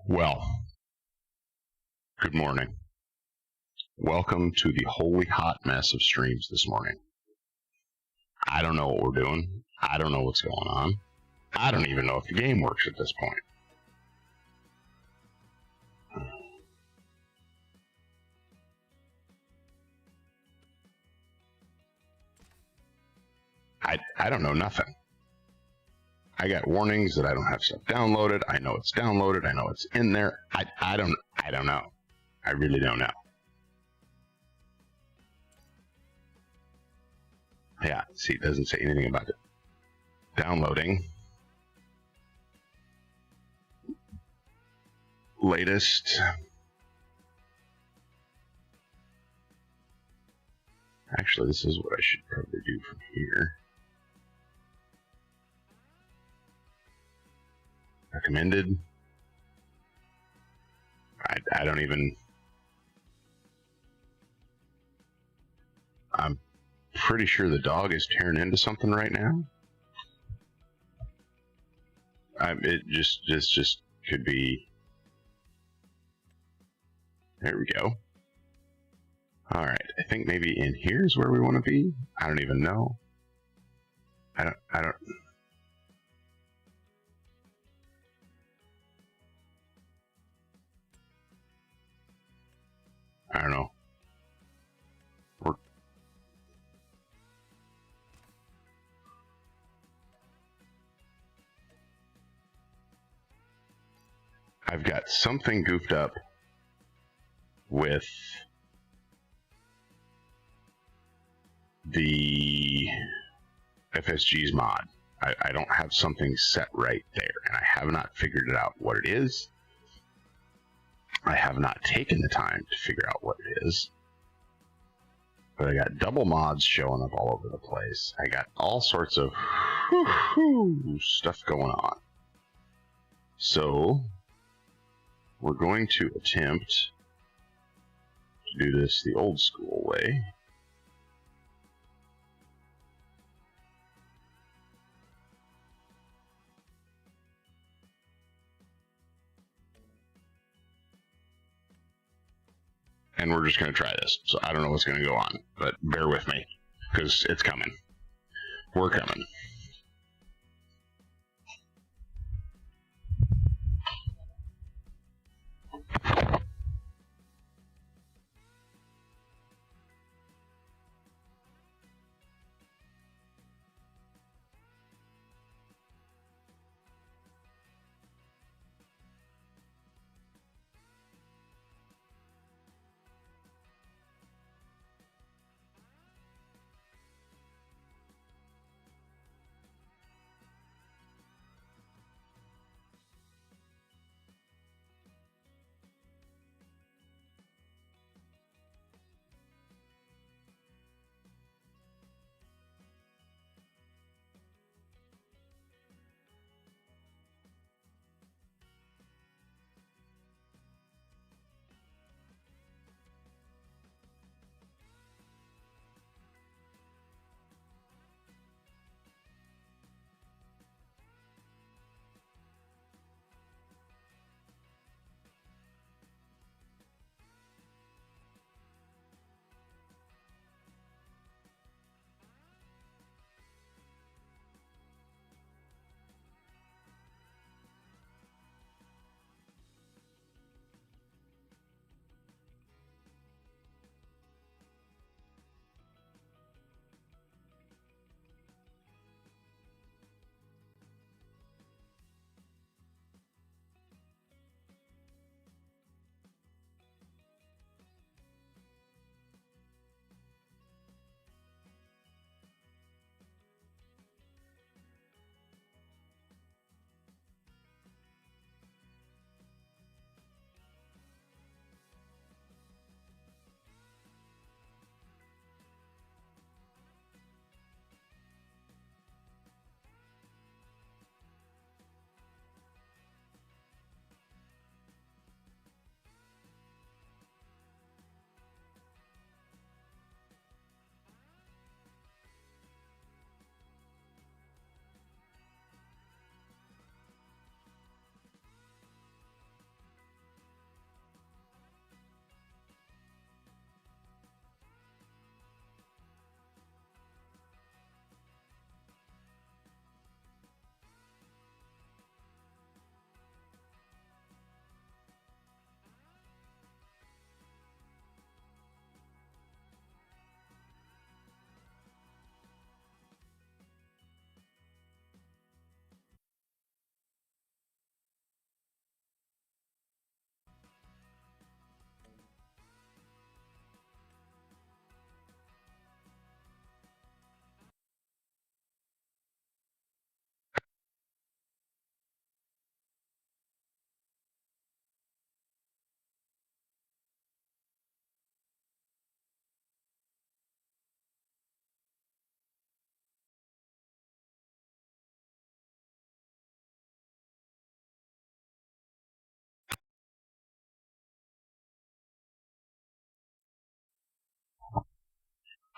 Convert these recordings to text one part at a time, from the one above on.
Well, good morning. Welcome to the holy hot mess of streams this morning. I don't know what we're doing. I don't know what's going on. I don't even know if the game works at this point. I don't know nothing. I got warnings that I don't have stuff downloaded. I know it's downloaded. I know it's in there. I don't know. I really don't know. Yeah, see, it doesn't say anything about it. Downloading. Latest. Actually, this is what I should probably do from here. Recommended. I don't even... I'm pretty sure the dog is tearing into something right now. It just could be... There we go. Alright, I think maybe in here is where we want to be. I don't even know. I don't know. I've got something goofed up with the FSG's mod. I don't have something set right there, and I have not figured it out what it is. I have not taken the time to figure out what it is. But I got double mods showing up all over the place. I got all sorts of stuff going on. So we're going to attempt to do this the old school way. And we're just going to try this. So I don't know what's going to go on, but bear with me, because it's coming. We're coming.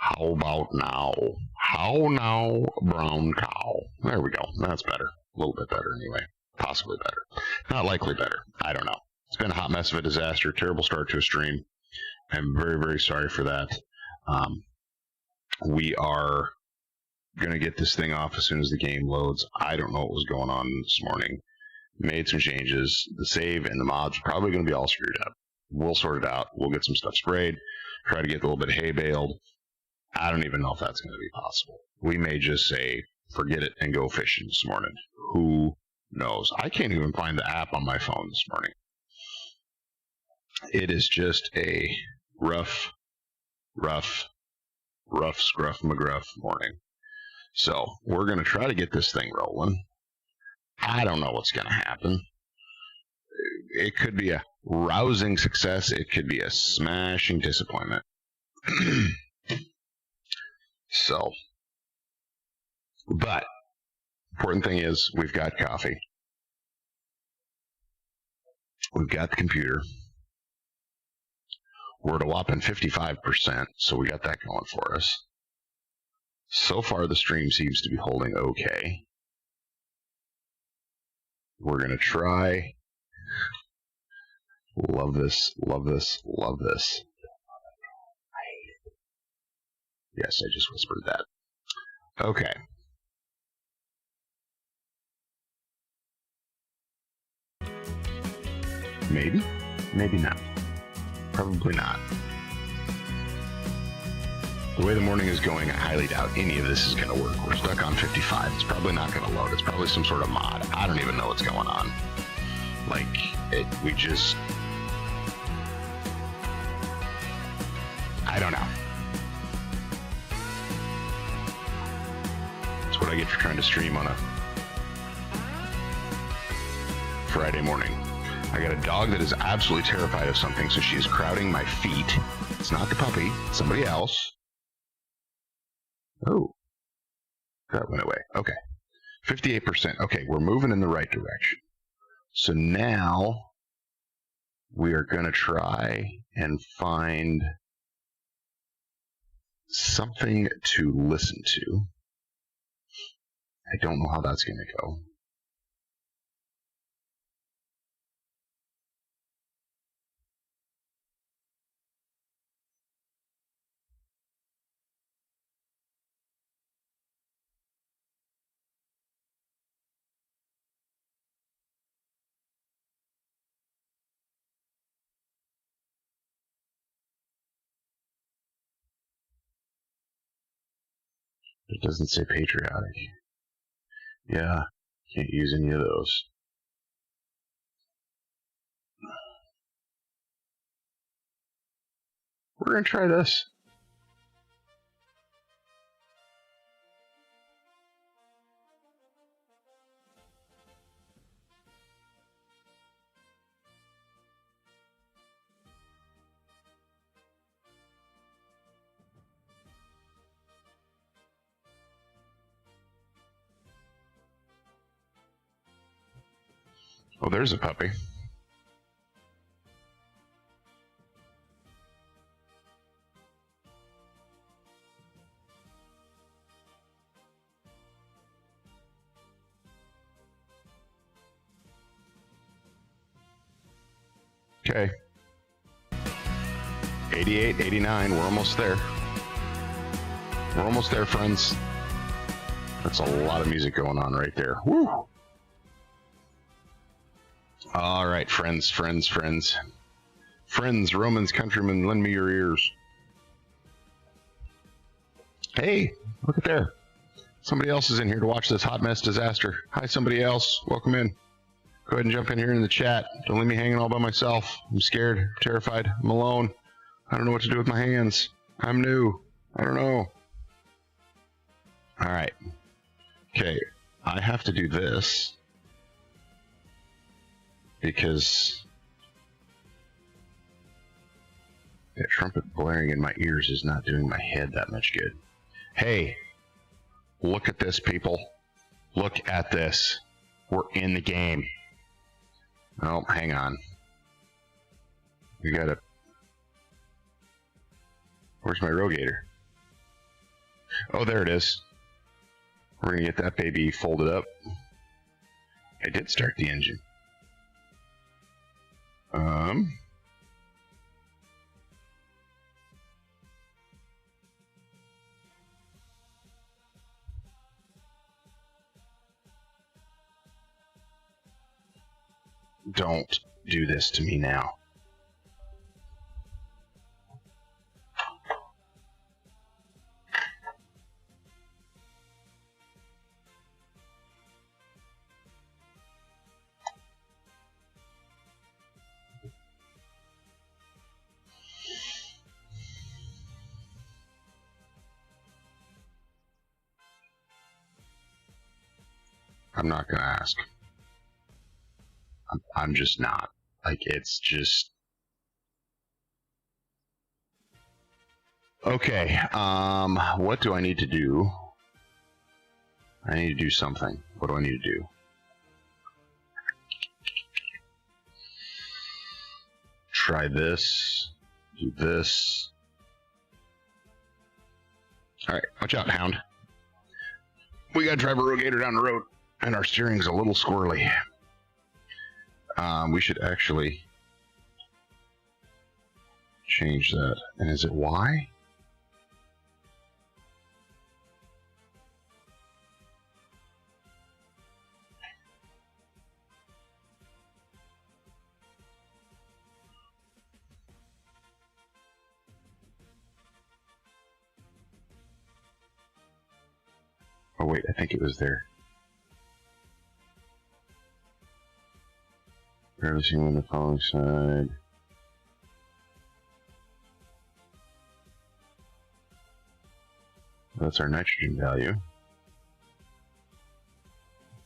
How about now? How now, brown cow? There we go. That's better. A little bit better anyway. Possibly better. Not likely better. I don't know. It's been a hot mess of a disaster. Terrible start to a stream. I'm very, very sorry for that. We are going to get this thing off as soon as the game loads. I don't know what was going on this morning. Made some changes. The save and the mods are probably going to be all screwed up. We'll sort it out. We'll get some stuff sprayed. Try to get a little bit of hay baled. I don't even know if that's going to be possible. We may just say, forget it and go fishing this morning. Who knows? I can't even find the app on my phone this morning. It is just a rough scruff McGruff morning. So we're going to try to get this thing rolling. I don't know what's going to happen. It could be a rousing success. It could be a smashing disappointment. So, but important thing is we've got coffee. We've got the computer. We're at a whopping 55%, so we got that going for us. So far, the stream seems to be holding okay. We're going to try. Love this, love this, love this. I hate it. Yes, I just whispered that. Okay. Maybe, maybe not. Probably not. The way the morning is going, I highly doubt any of this is going to work. We're stuck on 55. It's probably not going to load. It's probably some sort of mod. I don't even know what's going on. Like, we just... I don't know. That's what I get for trying to stream on a Friday morning. I got a dog that is absolutely terrified of something, so she is crowding my feet. It's not the puppy. It's somebody else. Oh. That went away. Okay. 58%. Okay, we're moving in the right direction. So now we are going to try and find something to listen to. I don't know how that's going to go. It doesn't say patriotic. Yeah, can't use any of those. We're going to try this. Oh, there's a puppy. Okay. 88, 89, we're almost there. We're almost there, friends. That's a lot of music going on right there. Woo! All right, friends, Romans, countrymen, lend me your ears. Hey, look at there. Somebody else is in here to watch this hot mess disaster. Hi, somebody else. Welcome in. Go ahead and jump in here in the chat. Don't leave me hanging all by myself. I'm scared, terrified, I'm alone. I don't know what to do with my hands. I'm new. I don't know. All right. Okay, I have to do this because that trumpet blaring in my ears is not doing my head that much good. Hey, look at this, people. Look at this. We're in the game. Oh, hang on. We gotta... Where's my rogator? Oh, there it is. We're going to get that baby folded up. I did start the engine. Don't do this to me now. I'm not going to ask. I'm just not. Like, it's just... Okay, what do I need to do? I need to do something. What do I need to do? Try this. Do this. Alright, watch out, Hound. We gotta drive a Rogator down the road, and our steering's a little squirrely. We should actually change that. And is it Y? Oh wait, I think it was there. Barely seen on the following side. That's our nitrogen value.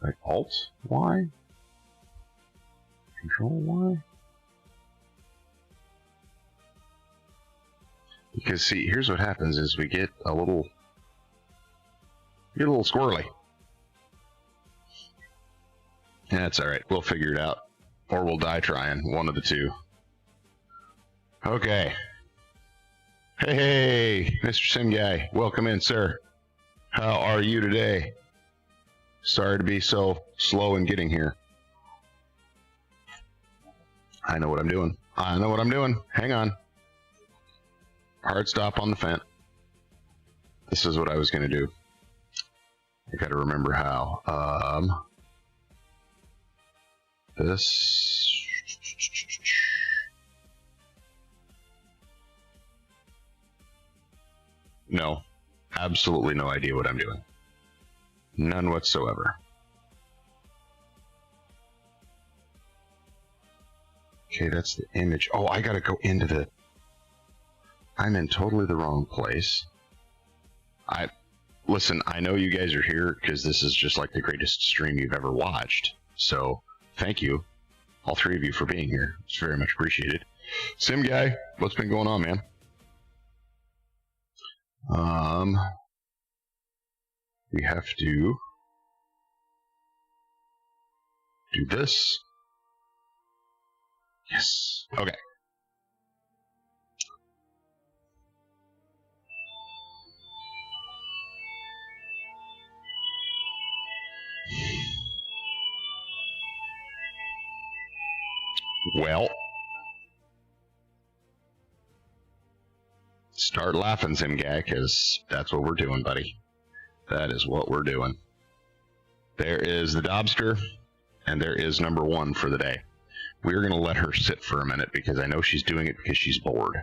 Like Alt Y? Control Y? Because see, here's what happens is we get a little squirrely. That's alright, we'll figure it out. Or we'll die trying, one of the two. Okay. Hey, Mr. Sim Guy, welcome in, sir. How are you today? Sorry to be so slow in getting here. I know what I'm doing. I know what I'm doing. Hang on. Hard stop on the fence. This is what I was going to do. I got to remember how. This. No, absolutely no idea what I'm doing. None whatsoever. Okay, that's the image. Oh, I gotta go into the... I'm in totally the wrong place. Listen, I know you guys are here because this is just like the greatest stream you've ever watched. So, thank you, all three of you, for being here. It's very much appreciated. Sim Guy, what's been going on, man? We have to do this. Yes. Okay. Well, start laughing, Sim Guy, because that's what we're doing, buddy. That is what we're doing. There is the Dobster, and there is number one for the day. We're going to let her sit for a minute because I know she's doing it because she's bored.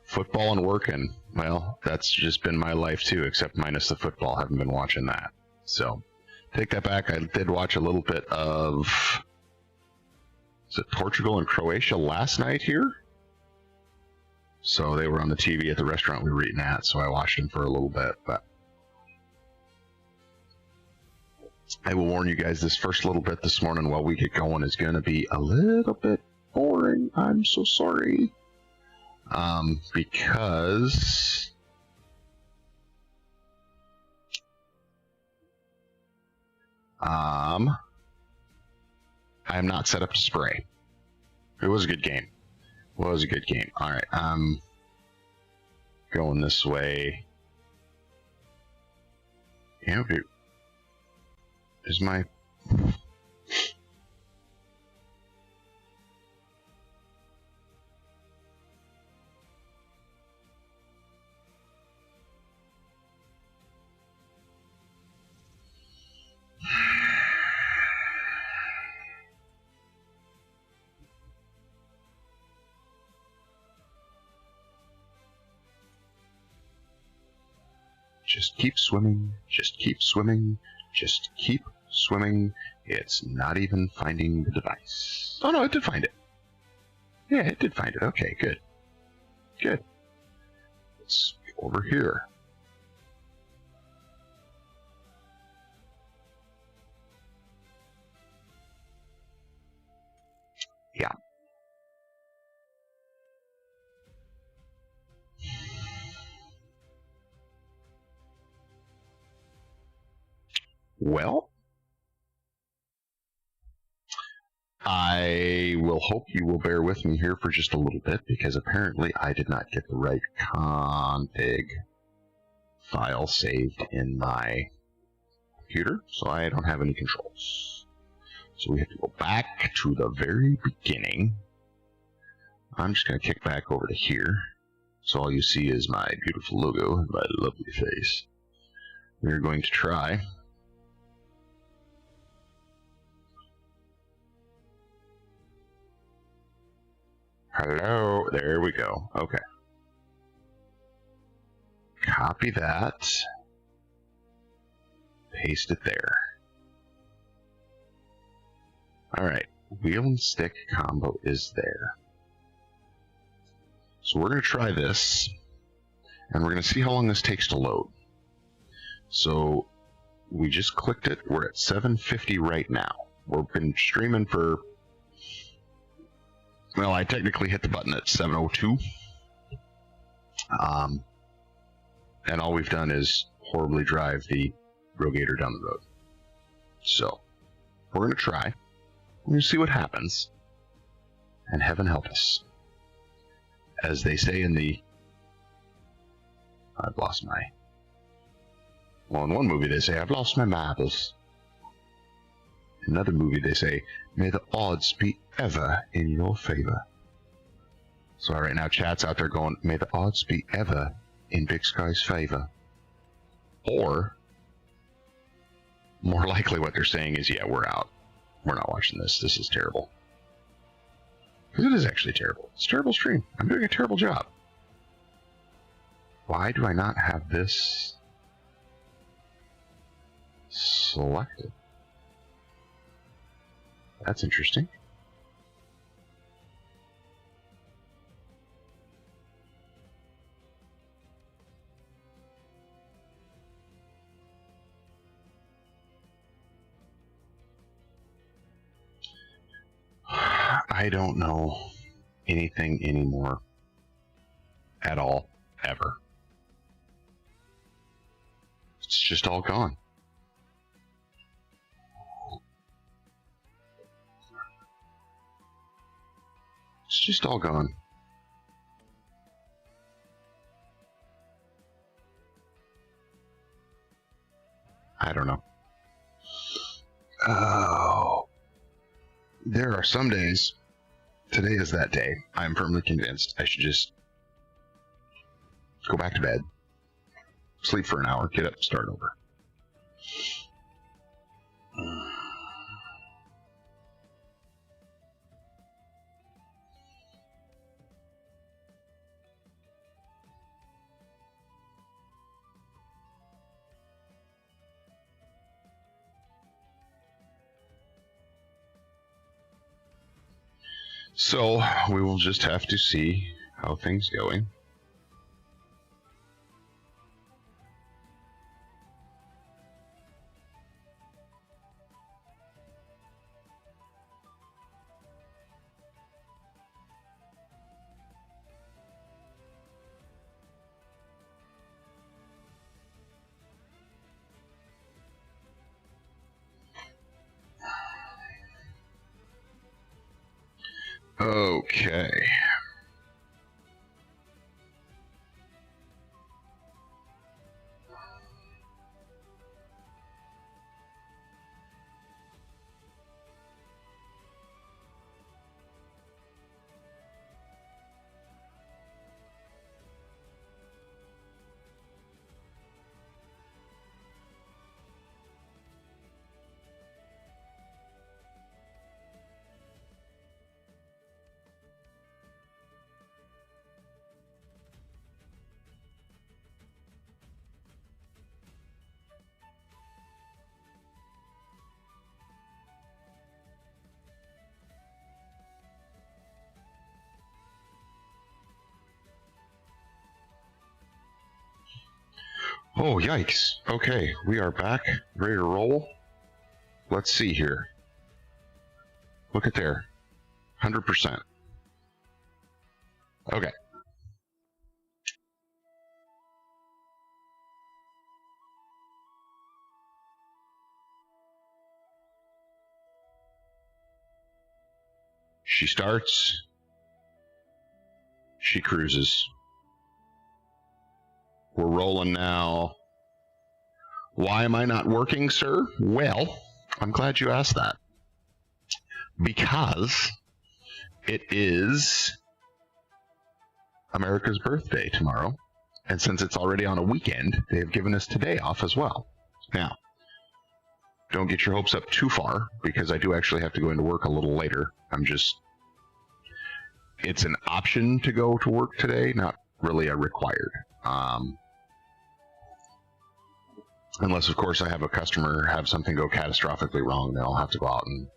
Football and working, well, that's just been my life too, except minus the football. I haven't been watching that. So, take that back. I did watch a little bit of... Is it Portugal and Croatia last night here? So they were on the TV at the restaurant we were eating at, so I watched them for a little bit. But I will warn you guys, this first little bit this morning while we get going is going to be a little bit boring. I'm so sorry. Because... I am not set up to spray. It was a good game. It was a good game. All right. going this way. Yeah, okay. Is my... Just keep swimming, just keep swimming, just keep swimming. It's not even finding the device. Oh no, it did find it. Yeah, it did find it. Okay, good. Good. Let's go over here. Yeah. Well, I will hope you will bear with me here for just a little bit, because apparently I did not get the right config file saved in my computer, so I don't have any controls. So we have to go back to the very beginning. I'm just going to kick back over to here, so all you see is my beautiful logo and my lovely face. We're going to try... Hello, there we go. Okay. Copy that. Paste it there. Alright, wheel and stick combo is there. So we're going to try this, and we're going to see how long this takes to load. So we just clicked it. We're at 7:50 right now. We've been streaming for... Well, I technically hit the button at 7:02. And all we've done is horribly drive the Rogator down the road. So, we're going to try. We're going to see what happens. And heaven help us. As they say in the... I've lost my... Well, in one movie they say, I've lost my marbles. In another movie they say, may the odds be ever in your favor. So right now chat's out there going, may the odds be ever in BigSky's favor. Or, more likely what they're saying is, yeah, we're out. We're not watching this. This is terrible. Because it is actually terrible. It's a terrible stream. I'm doing a terrible job. Why do I not have this selected? That's interesting. I don't know anything anymore at all, ever. It's just all gone. It's just all gone. I don't know. Oh. There are some days, today is that day, I'm firmly convinced I should just go back to bed, sleep for an hour, get up, start over. So, we will just have to see how things going. Okay. Oh, yikes. Okay, we are back, ready to roll. Let's see here. Look at there. 100%. Okay. She starts. She cruises. We're rolling now. Why am I not working, sir? Well, I'm glad you asked that. Because it is America's birthday tomorrow. And since it's already on a weekend, they have given us today off as well. Now, don't get your hopes up too far, because I do actually have to go into work a little later. It's an option to go to work today, not really a required. Unless, of course, I have a customer have something go catastrophically wrong, then I'll have to go out and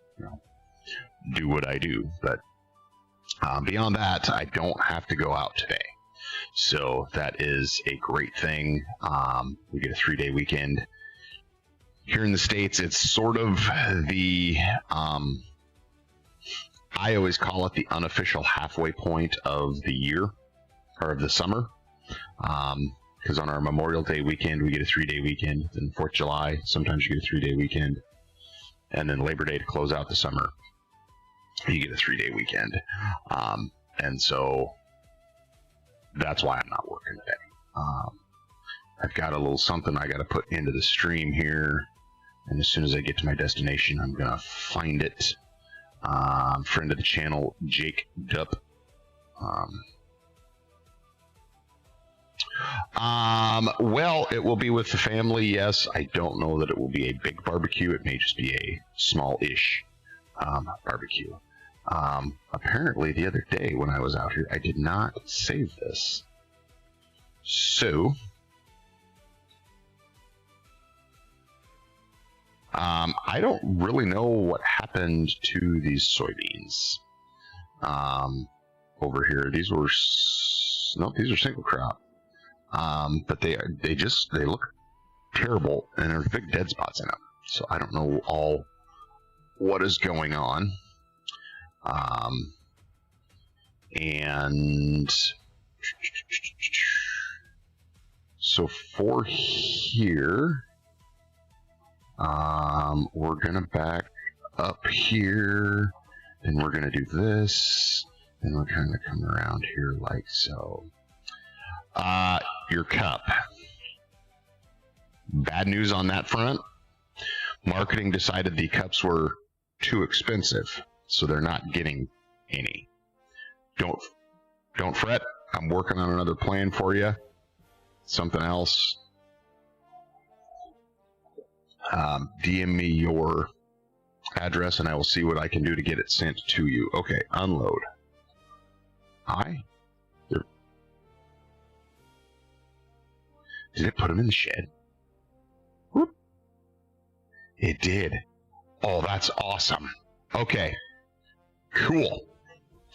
do what I do. But beyond that, I don't have to go out today. So that is a great thing. We get a 3-day weekend. Here in the States, it's sort of the, I always call it the unofficial halfway point of the year, or of the summer. Because on our Memorial Day weekend, we get a 3-day weekend. Then 4th of July, sometimes you get a 3-day weekend. And then Labor Day to close out the summer, you get a 3-day weekend. And so that's why I'm not working today. I've got a little something I got to put into the stream here. And as soon as I get to my destination, I'm going to find it. Friend of the channel, Jake Dupp. Well, it will be with the family, yes. I don't know that it will be a big barbecue. It may just be a small-ish barbecue. Apparently, the other day when I was out here, I did not save this. So, I don't really know what happened to these soybeans over here. These were these are single crop. But they look terrible, and there's big dead spots in them. So I don't know what is going on. And so for here, we're gonna back up here, and we're gonna do this, and we're gonna come around here like so. Your cup. Bad news on that front. Marketing decided the cups were too expensive, so they're not getting any. Don't fret. I'm working on another plan for you. Something else. DM me your address, and I will see what I can do to get it sent to you. Okay, unload. Hi. Did it put him in the shed? Whoop. It did. Oh, that's awesome. Okay. Cool.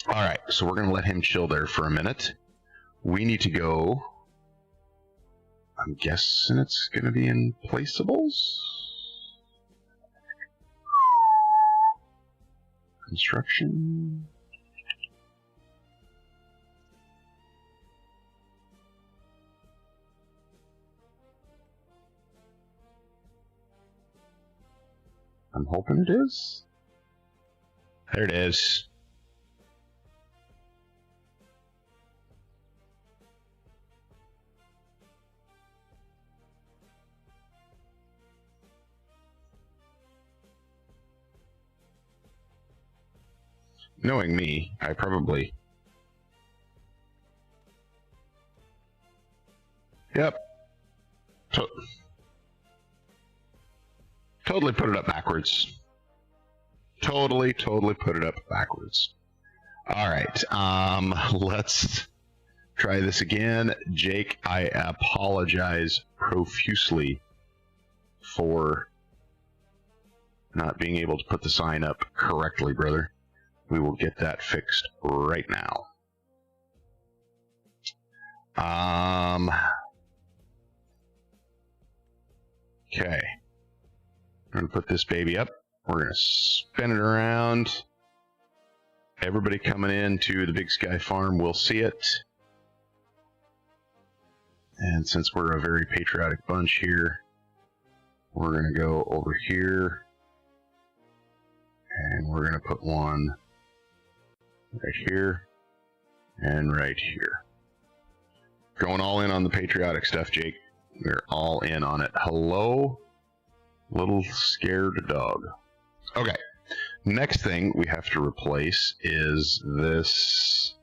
All right, so we're going to let him chill there for a minute. We need to go. I'm guessing it's going to be in placeables. Construction. I'm hoping it is. There it is. Knowing me, I probably... Yep. Totally put it up backwards. Totally put it up backwards. All right, let's try this again. Jake, I apologize profusely for not being able to put the sign up correctly, brother. We will get that fixed right now. Okay. We're going to put this baby up. We're going to spin it around. Everybody coming in to the Big Sky farm will see it. And since we're a very patriotic bunch here, we're going to go over here. And we're going to put one right here and right here. Going all in on the patriotic stuff, Jake. We're all in on it. Hello, little scared dog. Okay, next thing we have to replace is this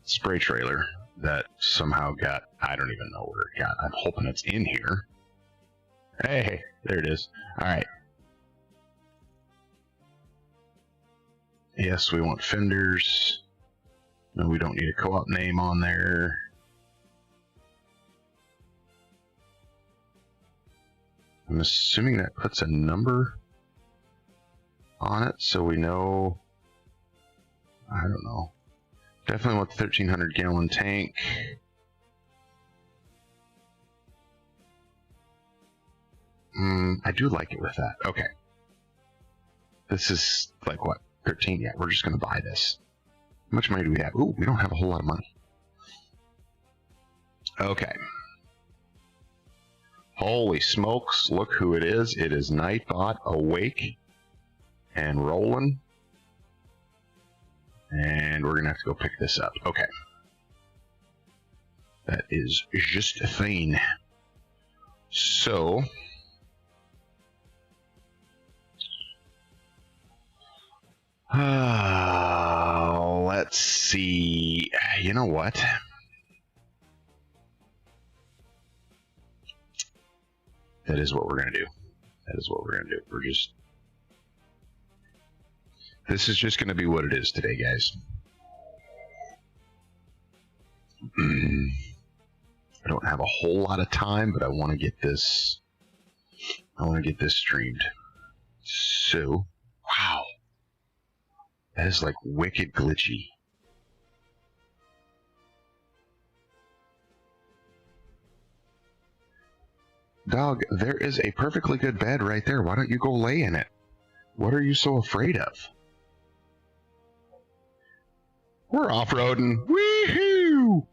spray trailer that somehow got, I don't even know where it got. I'm hoping it's in here. Hey, there it is. All right. Yes, we want fenders. No, we don't need a co-op name on there. I'm assuming that puts a number on it so we know. I don't know. Definitely want the 1,300 gallon tank. I do like it with that. Okay. This is like what? 13? Yeah, we're just going to buy this. How much money do we have? Ooh, we don't have a whole lot of money. Okay. Holy smokes, look who it is. It is Nightbot, awake and rolling. And we're going to have to go pick this up. Okay. That is just fine. So, let's see. You know what? That is what we're going to do. That is what we're going to do. We're just... This is just going to be what it is today, guys. I don't have a whole lot of time, but I want to get this... I want to get this streamed. So, wow. That is like wicked glitchy. Dog, there is a perfectly good bed right there. Why don't you go lay in it? What are you so afraid of? We're off-roading. Woohoo!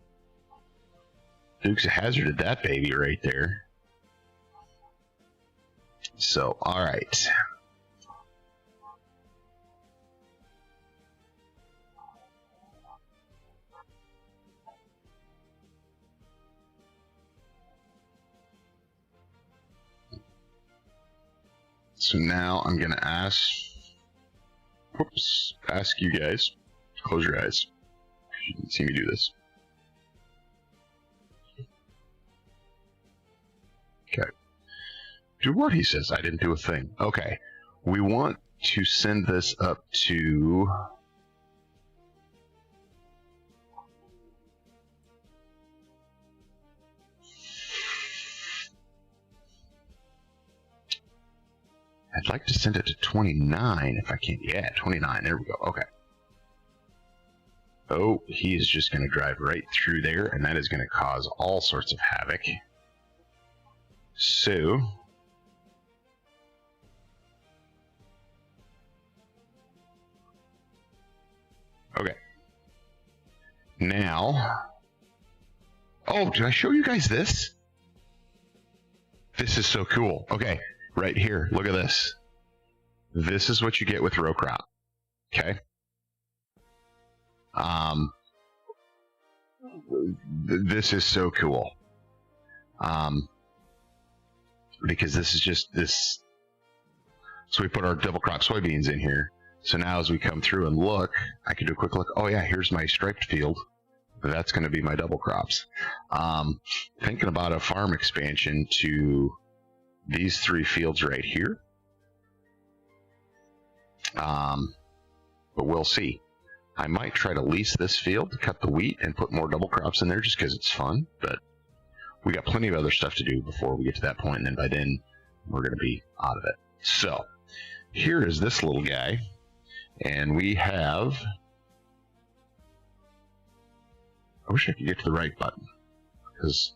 Dukes of Hazzard that baby right there. So, alright. So now I'm going to ask you guys, close your eyes. You can see me do this. Okay. Do what he says. I didn't do a thing. Okay. We want to send this up to... I'd like to send it to 29 if I can. Yeah, 29. There we go. Okay. Oh, he is just going to drive right through there, and that is going to cause all sorts of havoc. So... Okay. Now... Oh, did I show you guys this? This is so cool. Okay. Right here, look at this. This is what you get with row crop. Okay. This is so cool. Because this is just this. So we put our double crop soybeans in here. So now as we come through and look, I can do a quick look. Oh yeah, here's my striped field. That's going to be my double crops. Thinking about a farm expansion to these 3 fields right here. But we'll see. I might try to lease this field to cut the wheat and put more double crops in there just because it's fun. But we got plenty of other stuff to do before we get to that point, and then by then we're going to be out of it. So here is this little guy, and we have I wish I could get to the right button, because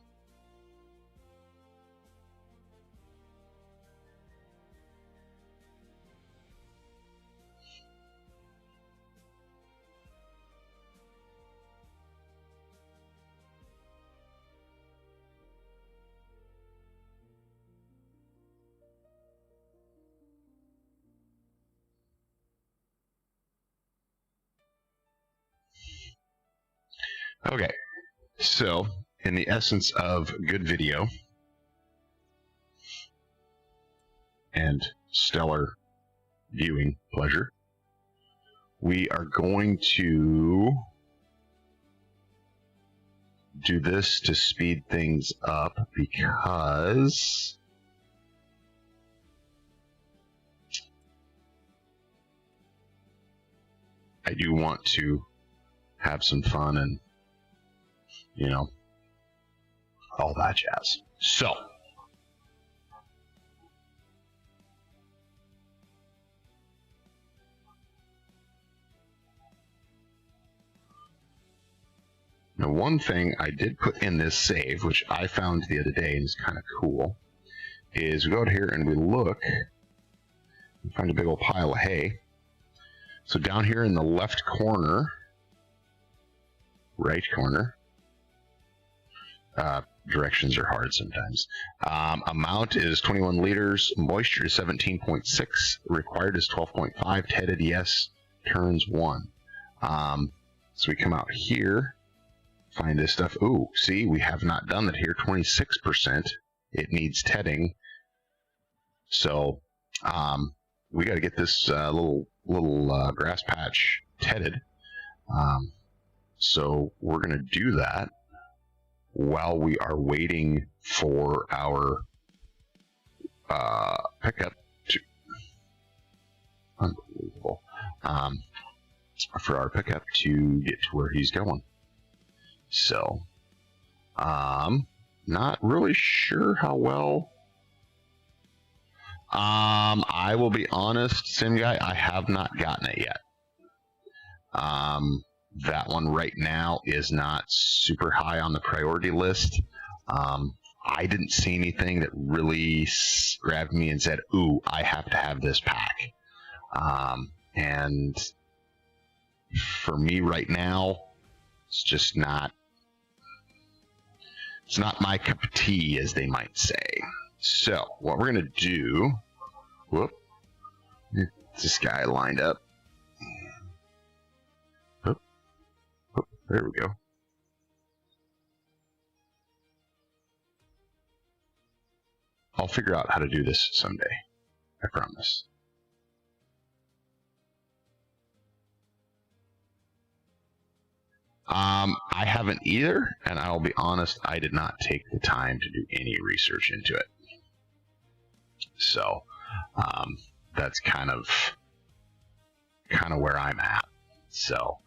okay, so in the essence of good video and stellar viewing pleasure, we are going to do this to speed things up, because I do want to have some fun and, you know, all that jazz. So, now one thing I did put in this save, which I found the other day and is kind of cool, is we go out here and we look and find a big old pile of hay. So down here in the left corner, right corner, directions are hard sometimes. Amount is 21 liters, moisture is 17.6, required is 12.5, tedded yes, turns 1. So we come out here, find this stuff. Ooh, see, we have not done that here, 26%. It needs tedding. So we got to get this little grass patch tedded. So we're going to do that while we are waiting for our pickup to, unbelievable, for our pickup to get to where he's going. So, not really sure how well. I will be honest, Sim Guy, I have not gotten it yet. That one right now is not super high on the priority list. I didn't see anything that really grabbed me and said, ooh, I have to have this pack. And for me right now, it's just not, it's not my cup of tea, as they might say. So what we're going to do, whoop, this guy lined up. There we go. I'll figure out how to do this someday. I promise. I haven't either, and I'll be honest, I did not take the time to do any research into it. So that's kind of where I'm at. So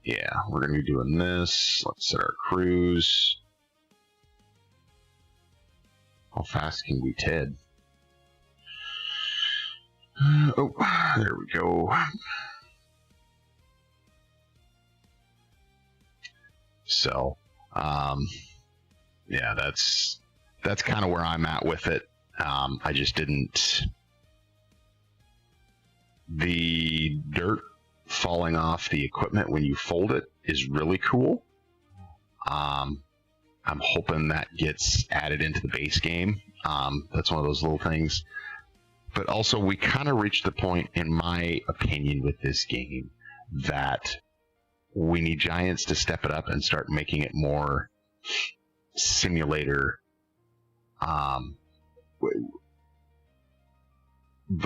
yeah, we're going to be doing this. Let's set our cruise. How fast can we TED? Oh, there we go. So, yeah, that's kind of where I'm at with it. I just didn't. The dirt falling off the equipment when you fold it is really cool. I'm hoping that gets added into the base game. That's one of those little things. But also, we kind of reached the point, in my opinion, with this game that we need Giants to step it up and start making it more simulator. The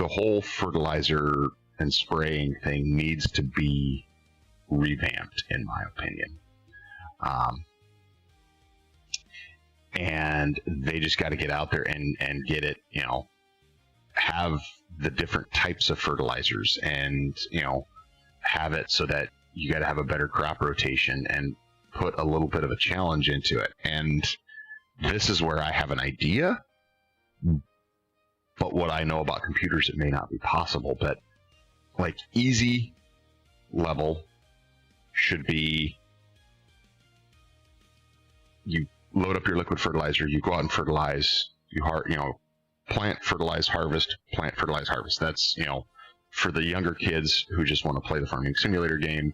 whole fertilizer and spraying thing needs to be revamped, in my opinion. And they just got to get out there and get it, you know, have the different types of fertilizers and, you know, have it so that you got to have a better crop rotation and put a little bit of a challenge into it. And this is where I have an idea, but what I know about computers, it may not be possible. But like easy level should be you load up your liquid fertilizer, you go out and fertilize, plant, fertilize, harvest, plant, fertilize, harvest. That's, for the younger kids who just want to play the farming simulator game.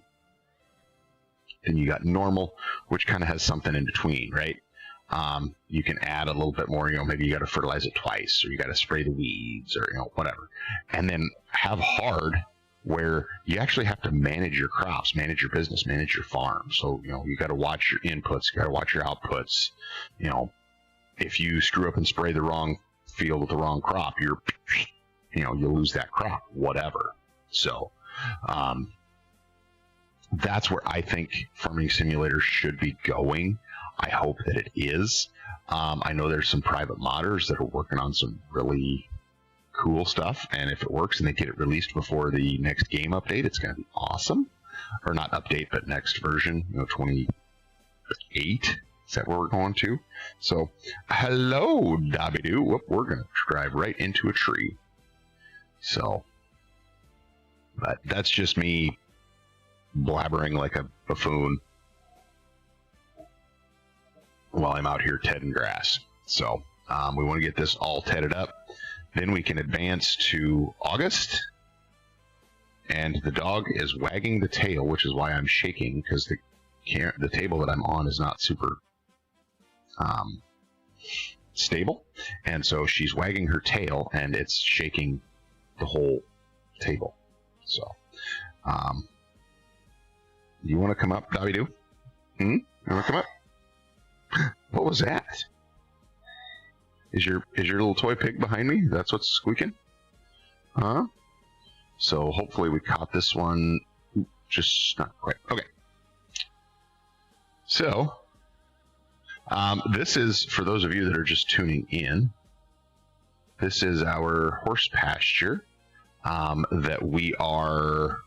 Then you got normal, which kind of has something in between, right? You can add a little bit more, maybe you got to fertilize it twice, or you got to spray the weeds, or, whatever. And then have hard, where you actually have to manage your crops, manage your business, manage your farm. So, you got to watch your inputs, you got to watch your outputs. If you screw up and spray the wrong field with the wrong crop, you'll lose that crop, whatever. So, that's where I think Farming Simulator should be going. I hope that it is. I know there's some private modders that are working on some really cool stuff, and if it works and they get it released before the next game update, it's going to be awesome. Or not update, but next version, 28. Is that where we're going to? So, hello, Dabby-Doo. Whoop, we're going to drive right into a tree. So, but that's just me blabbering like a buffoon while I'm out here tedding grass. So we want to get this all tedded up. Then we can advance to August. And the dog is wagging the tail, which is why I'm shaking, because the table that I'm on is not super stable. And so she's wagging her tail, and it's shaking the whole table. So, you want to come up, Dabby-Doo? You want to come up? What was that? Is your little toy pig behind me? That's what's squeaking? Huh? So hopefully we caught this one. Just not quite. Okay. So, this is, for those of you that are just tuning in, this is our horse pasture that we are,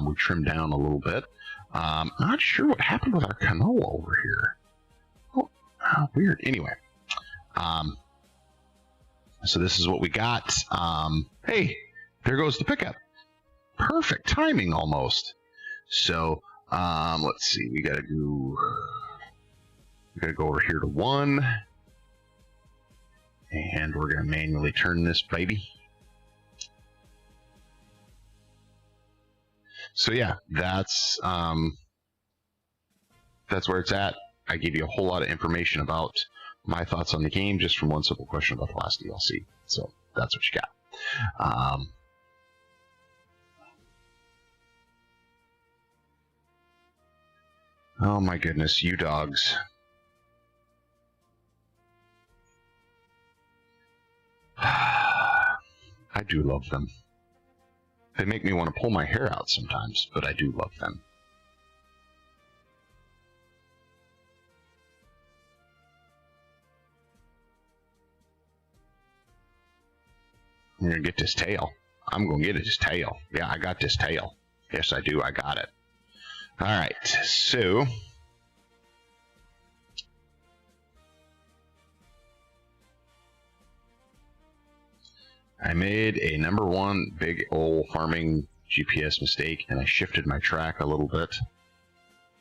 we trimmed down a little bit. Not sure what happened with our canola over here. Oh, weird. Anyway, so this is what we got. Hey, there goes the pickup. Perfect timing, almost. So, let's see. We gotta go over here to 1, and we're gonna manually turn this baby. So yeah, that's where it's at. I gave you a whole lot of information about my thoughts on the game just from one simple question about the last DLC. So that's what you got. Oh my goodness, you dogs. I do love them. They make me want to pull my hair out sometimes, but I do love them. I'm going to get this tail. I'm going to get his tail. Yeah, I got this tail. Yes, I do. I got it. All right, so I made a #1 big old farming GPS mistake, and I shifted my track a little bit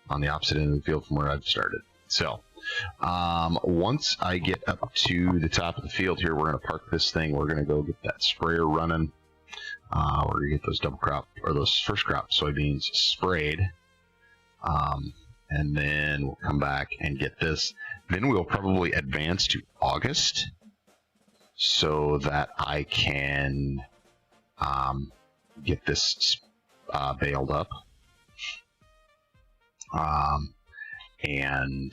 on the opposite end of the field from where I've started. So, once I get up to the top of the field here, we're going to park this thing. We're going to go get that sprayer running. We're going to get those double crop, or those first crop soybeans sprayed. And then we'll come back and get this. Then we'll probably advance to August so that I can get this baled up. And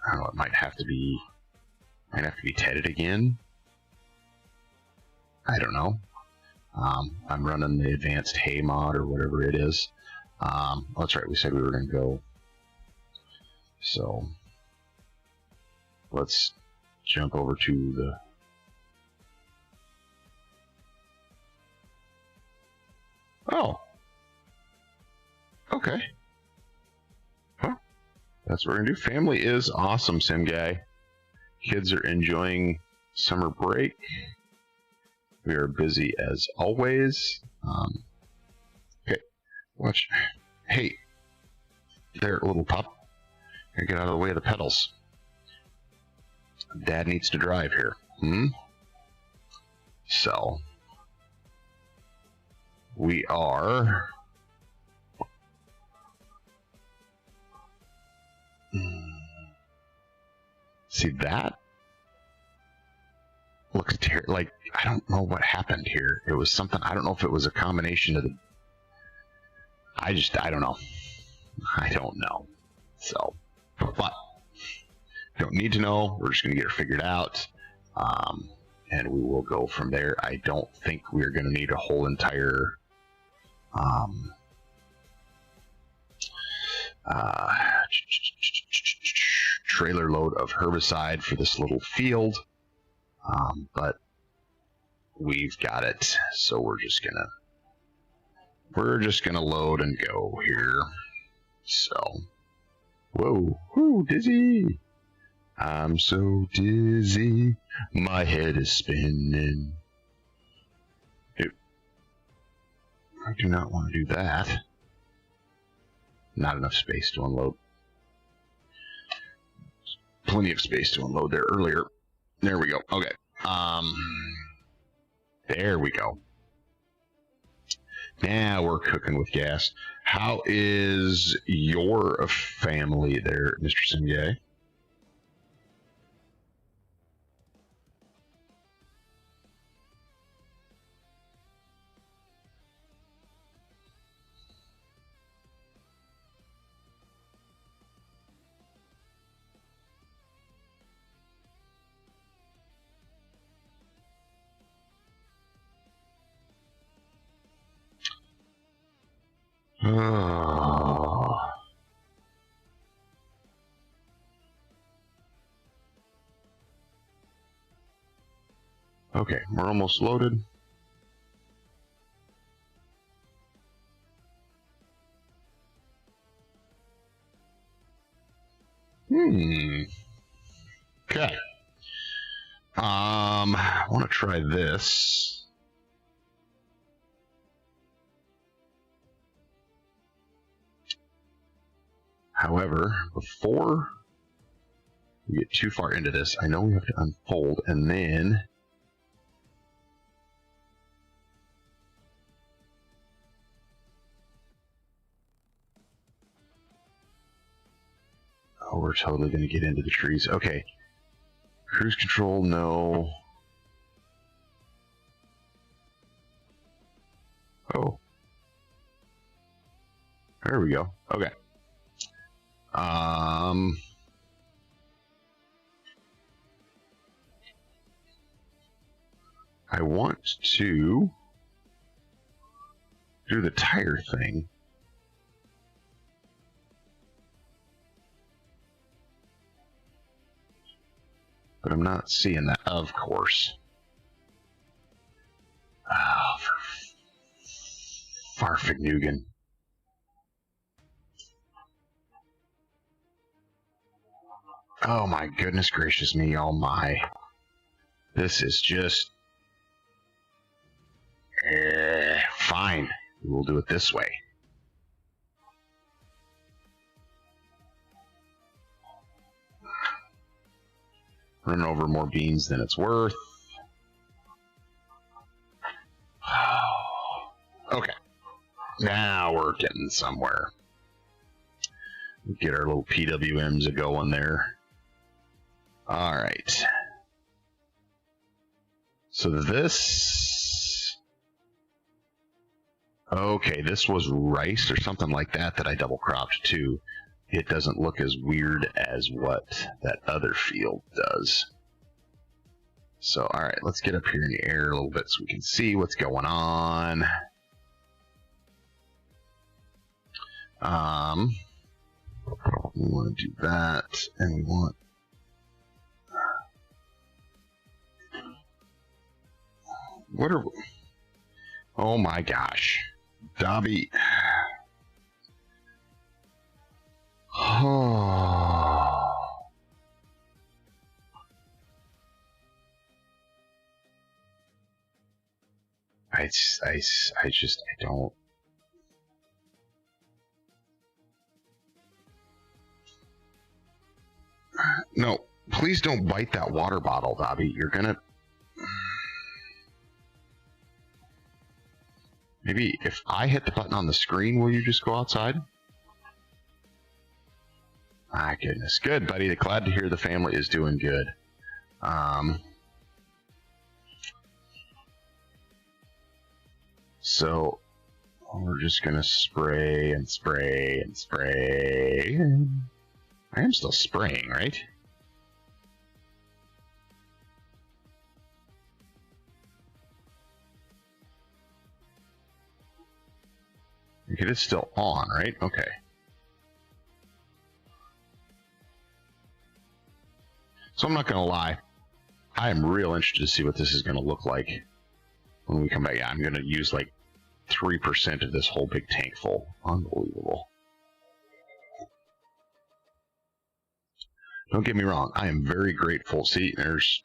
I don't know, it might have to be tedded again. I don't know. I'm running the advanced hay mod or whatever it is. That's right, we said we were going to go. So let's jump over to the okay. Well, that's what we're going to do. Family is awesome, Sim Guy. Kids are enjoying summer break. We are busy as always. Okay, watch. Hey, there, little pup. Gotta get out of the way of the pedals. Dad needs to drive here. So we are see that looks like I don't know what happened here. It was something, I don't know if it was a combination of the I don't know. I don't know. So, but don't need to know. We're just going to get it figured out, and we will go from there. I don't think we're going to need a whole entire trailer load of herbicide for this little field, but we've got it. So we're just gonna load and go here. So, whoa, dizzy! I'm so dizzy, my head is spinning. I do not want to do that. Not enough space to unload. Plenty of space to unload there earlier. There we go. Okay. There we go. Now we're cooking with gas. How is your family there, Mr. Simgay? Oh. Okay, we're almost loaded. Okay. I want to try this. However, before we get too far into this, I know we have to unfold and then oh, we're totally going to get into the trees. Okay. Cruise control, no. Oh. There we go. Okay. I want to do the tire thing. But I'm not seeing that, of course. Oh, for Farfignugan. Oh my goodness gracious me, oh my. This is just... fine. We'll do it this way. Running over more beans than it's worth. Okay. Now we're getting somewhere. Get our little PWMs going there. Alright. So this... okay, this was rice or something like that I double cropped too. It doesn't look as weird as what that other field does. So, alright, let's get up here in the air a little bit so we can see what's going on. We want to do that, and we want... what are... oh my gosh. Dobby... oh... I don't... No, please don't bite that water bottle, Dobby. You're gonna... Maybe if I hit the button on the screen, will you just go outside? My goodness. Good, buddy. Glad to hear the family is doing good. So we're just going to spray and spray and spray. I am still spraying, right? It is still on, right? Okay. So I'm not going to lie. I am real interested to see what this is going to look like when we come back. Yeah, I'm going to use like 3% of this whole big tank full. Unbelievable. Don't get me wrong. I am very grateful. See, there's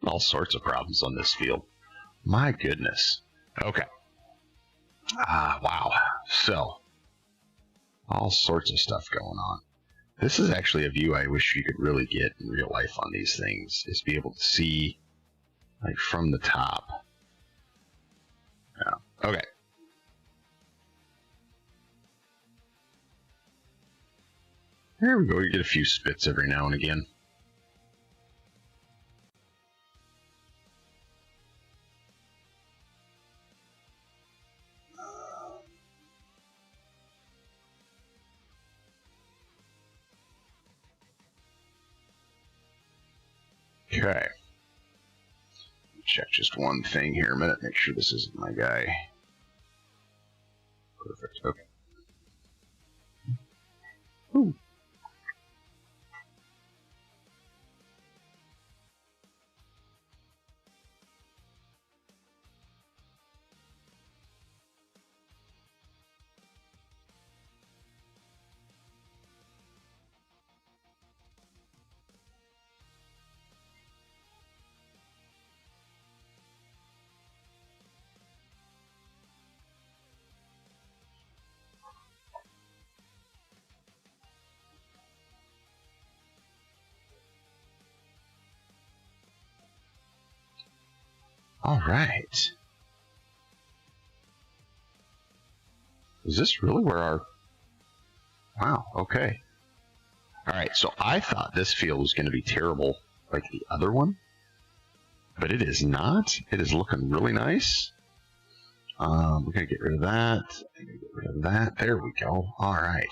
all sorts of problems on this field. My goodness. Okay. Wow. So, all sorts of stuff going on. This is actually a view I wish you could really get in real life on these things, is be able to see, like, from the top. Yeah. Okay. There we go. You get a few spits every now and again. Okay. Check just one thing here a minute. Make sure this isn't my guy. Perfect. Okay. Ooh. All right. Is this really where our... Wow, okay. All right, so I thought this field was going to be terrible like the other one, but it is not. It is looking really nice. We're going to get rid of that. I'm going to get rid of that. There we go. All right.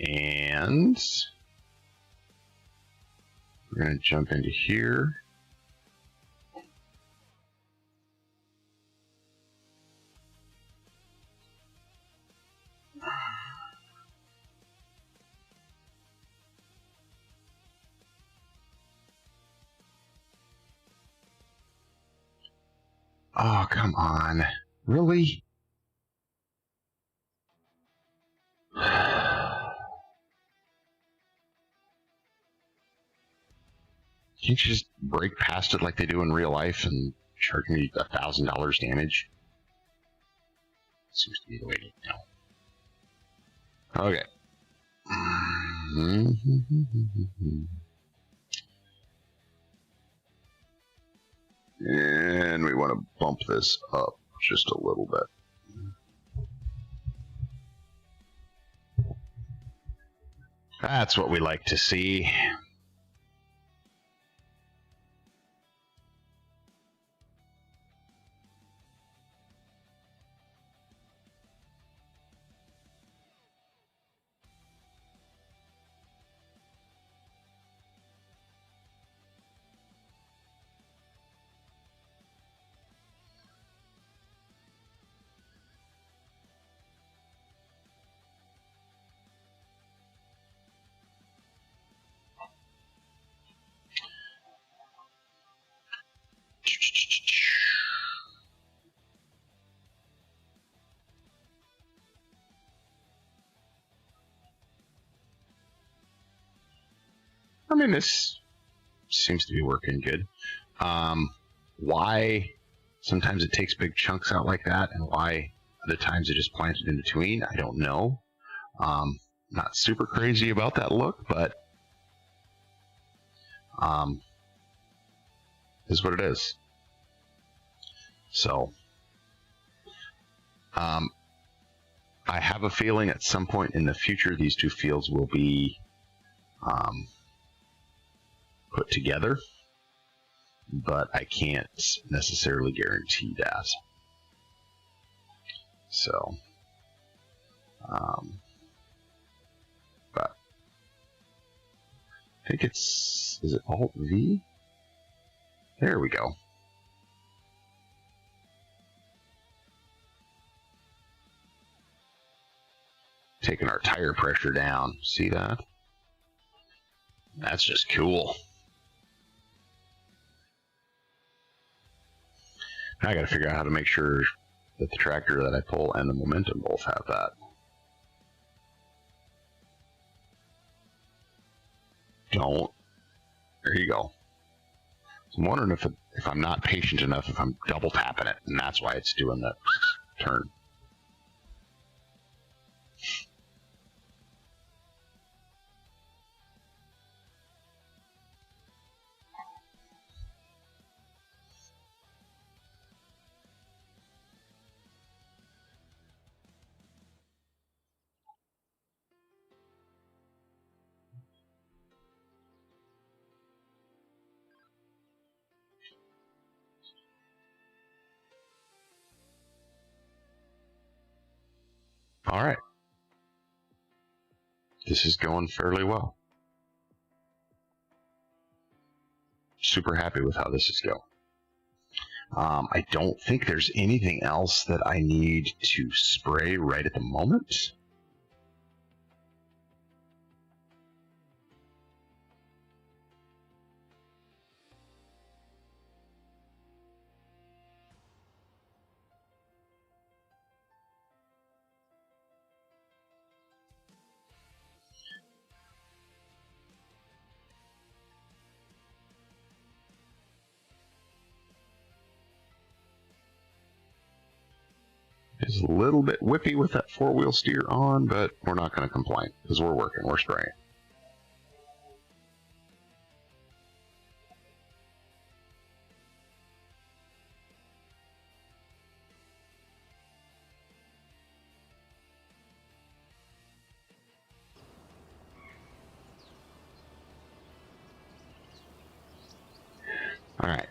And we're going to jump into here. Oh, come on. Really? Can't you just break past it like they do in real life and charge me $1,000 damage? Seems to be the way to go. Okay. And we want to bump this up just a little bit. That's what we like to see. I mean, this seems to be working good. Why sometimes it takes big chunks out like that, and why other times it just planted in between, I don't know. Not super crazy about that look, but is what it is. So I have a feeling at some point in the future these two fields will be put together, but I can't necessarily guarantee that. So, but I think is it Alt V? There we go. Taking our tire pressure down. See that? That's just cool. Now I got to figure out how to make sure that the tractor that I pull and the momentum both have that. Don't. There you go. So I'm wondering if I'm not patient enough, if I'm double tapping it, and that's why it's doing the turn. All right. This is going fairly well. Super happy with how this is going. I don't think there's anything else that I need to spray right at the moment. It's a little bit whippy with that four-wheel steer on, but we're not going to complain because we're working, we're spraying. All right.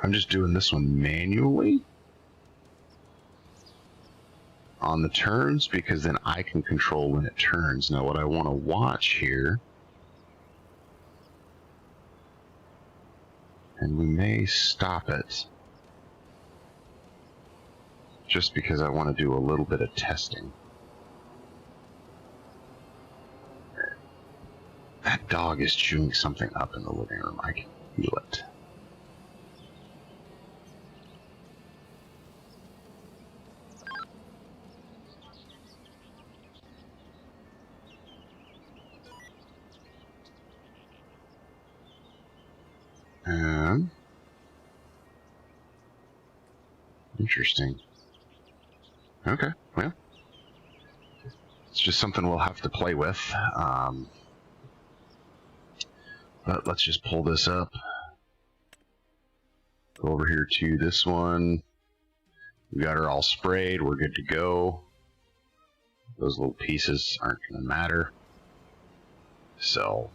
I'm just doing this one manually on the turns because then I can control when it turns. Now what I want to watch here, and we may stop it just because I want to do a little bit of testing. That dog is chewing something up in the living room. I can feel it. Interesting. Okay, well, it's just something we'll have to play with. But let's just pull this up. Go over here to this one. We got her all sprayed. We're good to go. Those little pieces aren't going to matter. So,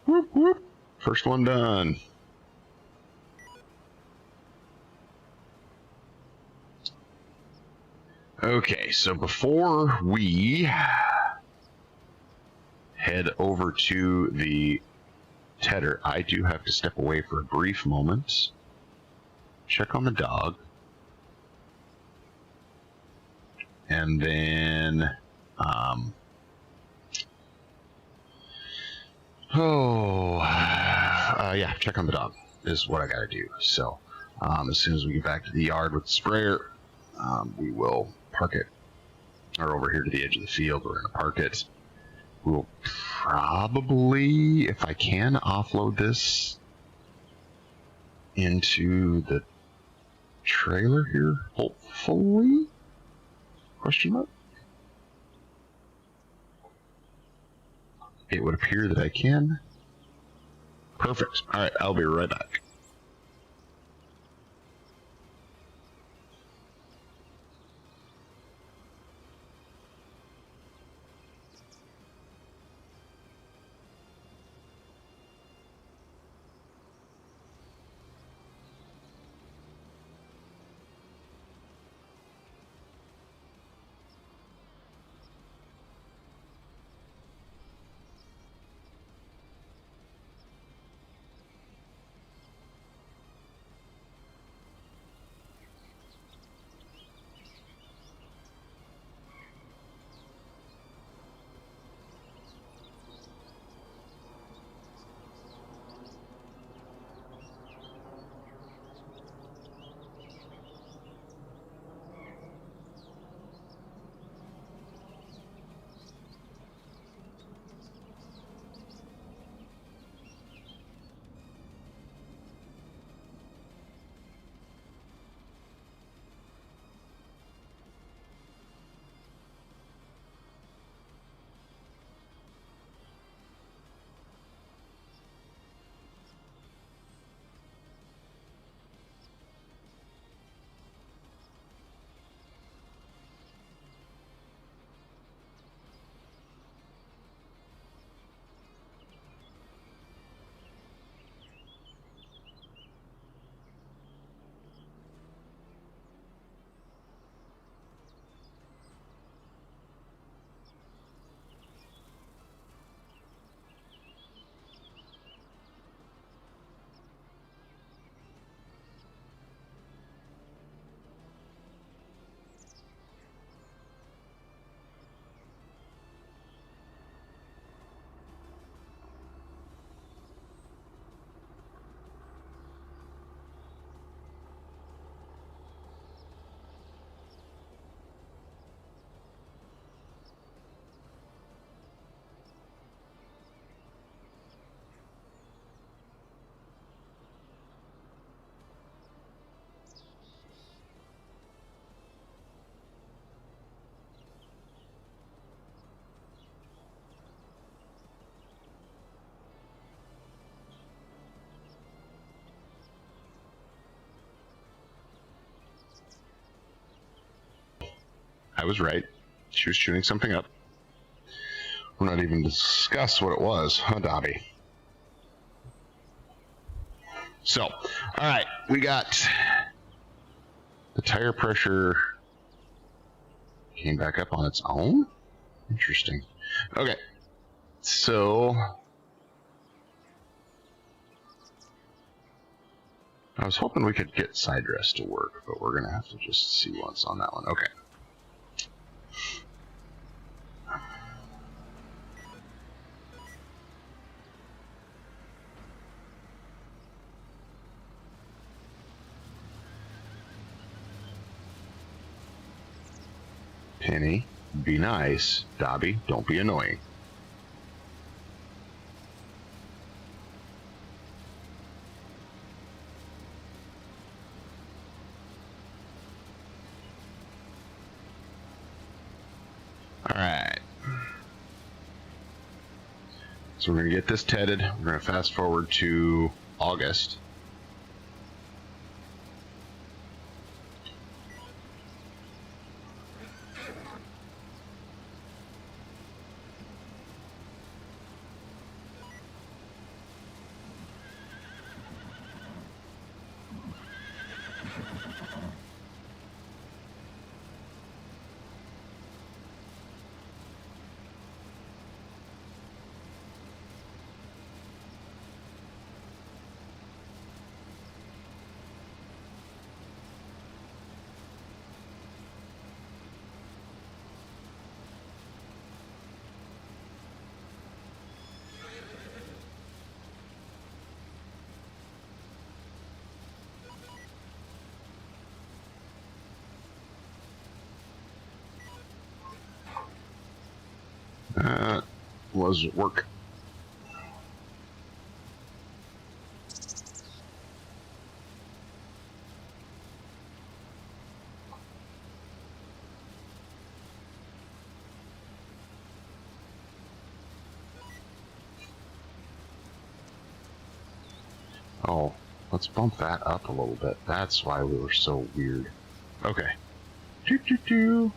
whoop, whoop. First one done. Okay, so before we head over to the tedder, I do have to step away for a brief moment, check on the dog, and then yeah, check on the dog is what I gotta do. So as soon as we get back to the yard with the sprayer, we will park it, or over here to the edge of the field, we're gonna park it, We'll probably, if I can, offload this into the trailer here, hopefully? Question mark? It would appear that I can. Perfect. All right, I'll be right back. I was right. She was shooting something up. We're not even discuss what it was, huh, Dobby? So, all right, we got the tire pressure came back up on its own. Interesting. Okay, so I was hoping we could get side dress to work, but we're gonna have to just see what's on that one. Okay. Penny, be nice. Dobby, don't be annoying. All right. So we're going to get this tedded. We're going to fast forward to August. was work. Oh, let's bump that up a little bit. That's why we were so weird. Okay. Choo-choo-choo.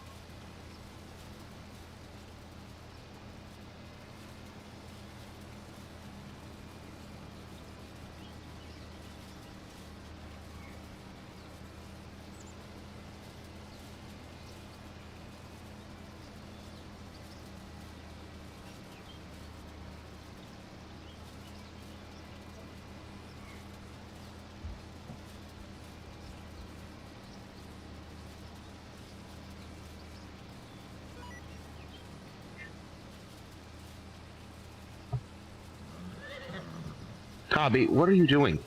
Tobby, what are you doing?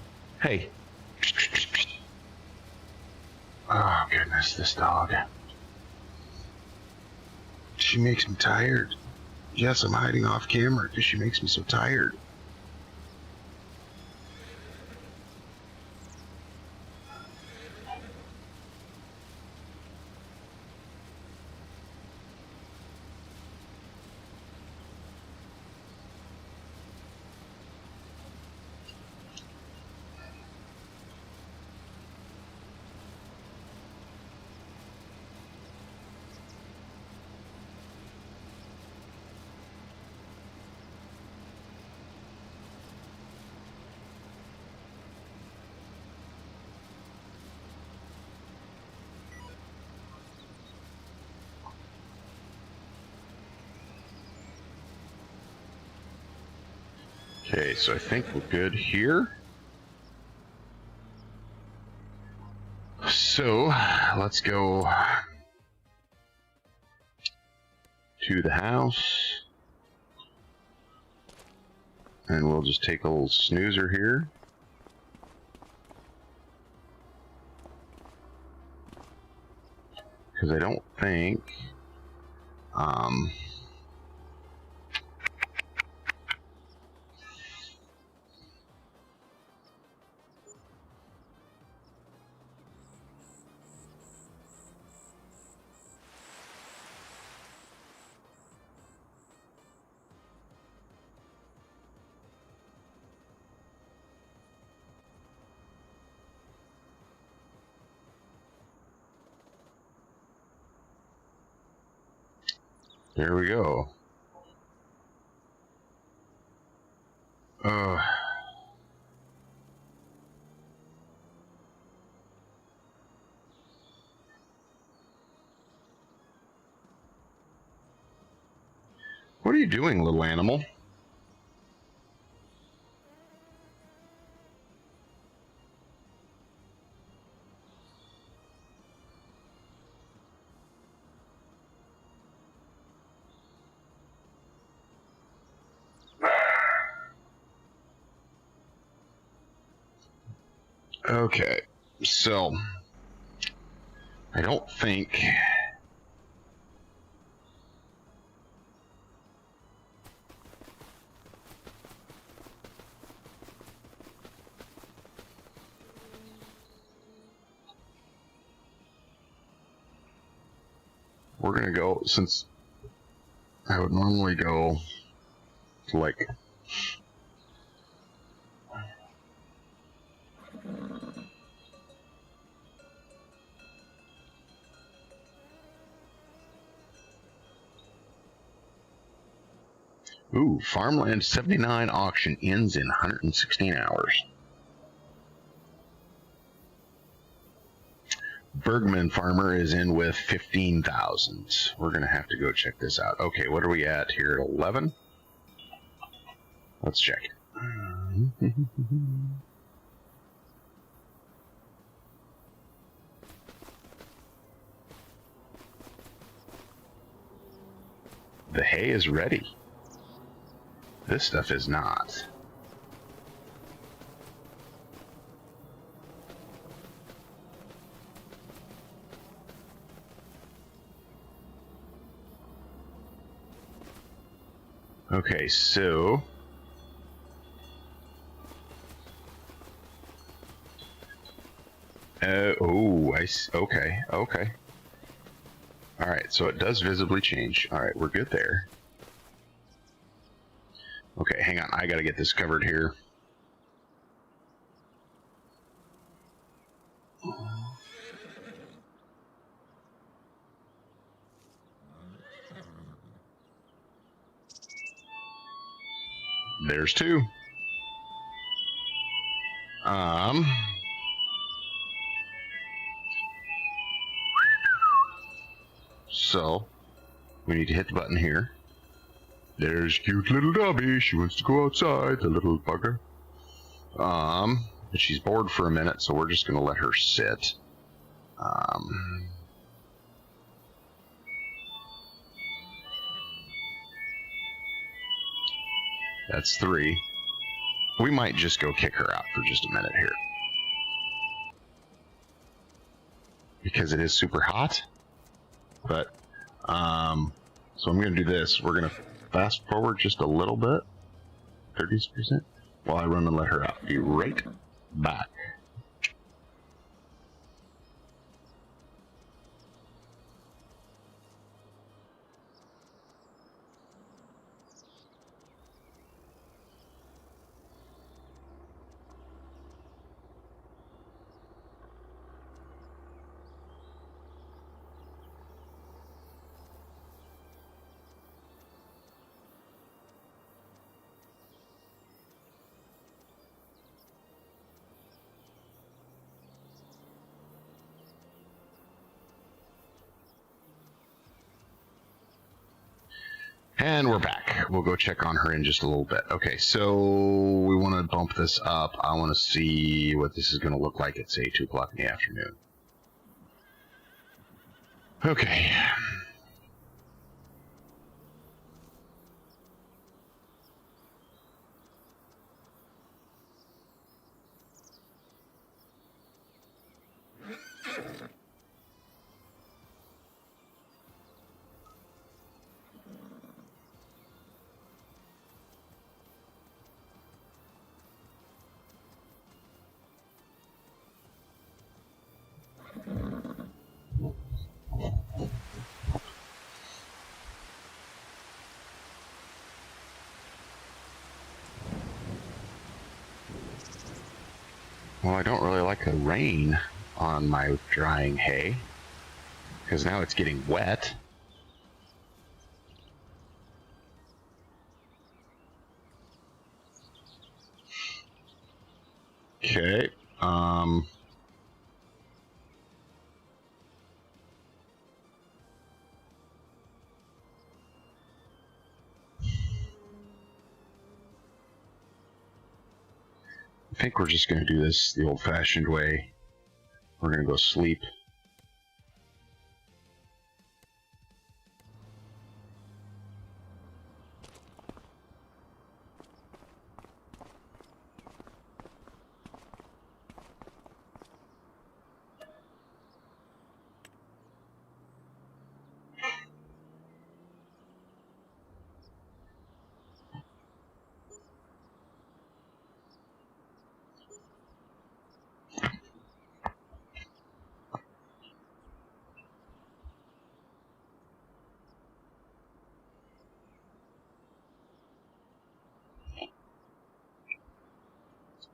Hey. Oh, goodness, this dog. She makes me tired. Yes, I'm hiding off camera because she makes me so tired. Okay, so I think we're good here. So, let's go to the house. And we'll just take a little snoozer here. Because I don't think... there we go. What are you doing, little animal? Okay, so I don't think we're gonna go, since I would normally go to like ooh, Farmland 79 auction ends in 116 hours. Bergman Farmer is in with 15,000. We're going to have to go check this out. Okay, what are we at here at 11? Let's check. The hay is ready. This stuff is not. Okay, so oh, okay, okay. All right, so it does visibly change. All right, we're good there. Okay, hang on. I got to get this covered here. There's two. So we need to hit the button here. There's cute little Dobby. She wants to go outside, the little bugger. But she's bored for a minute, so we're just going to let her sit. That's 3. We might just go kick her out for just a minute here. Because it is super hot. But, so I'm going to do this. We're going to fast forward just a little bit. 30%. While I run and let her out. Be right back. And we're back. We'll go check on her in just a little bit. Okay, so we want to bump this up. I want to see what this is going to look like at, say, 2 o'clock in the afternoon. Okay. Well, I don't really like the rain on my drying hay, because now it's getting wet. Okay, I think we're just going to do this the old-fashioned way. We're going to go sleep.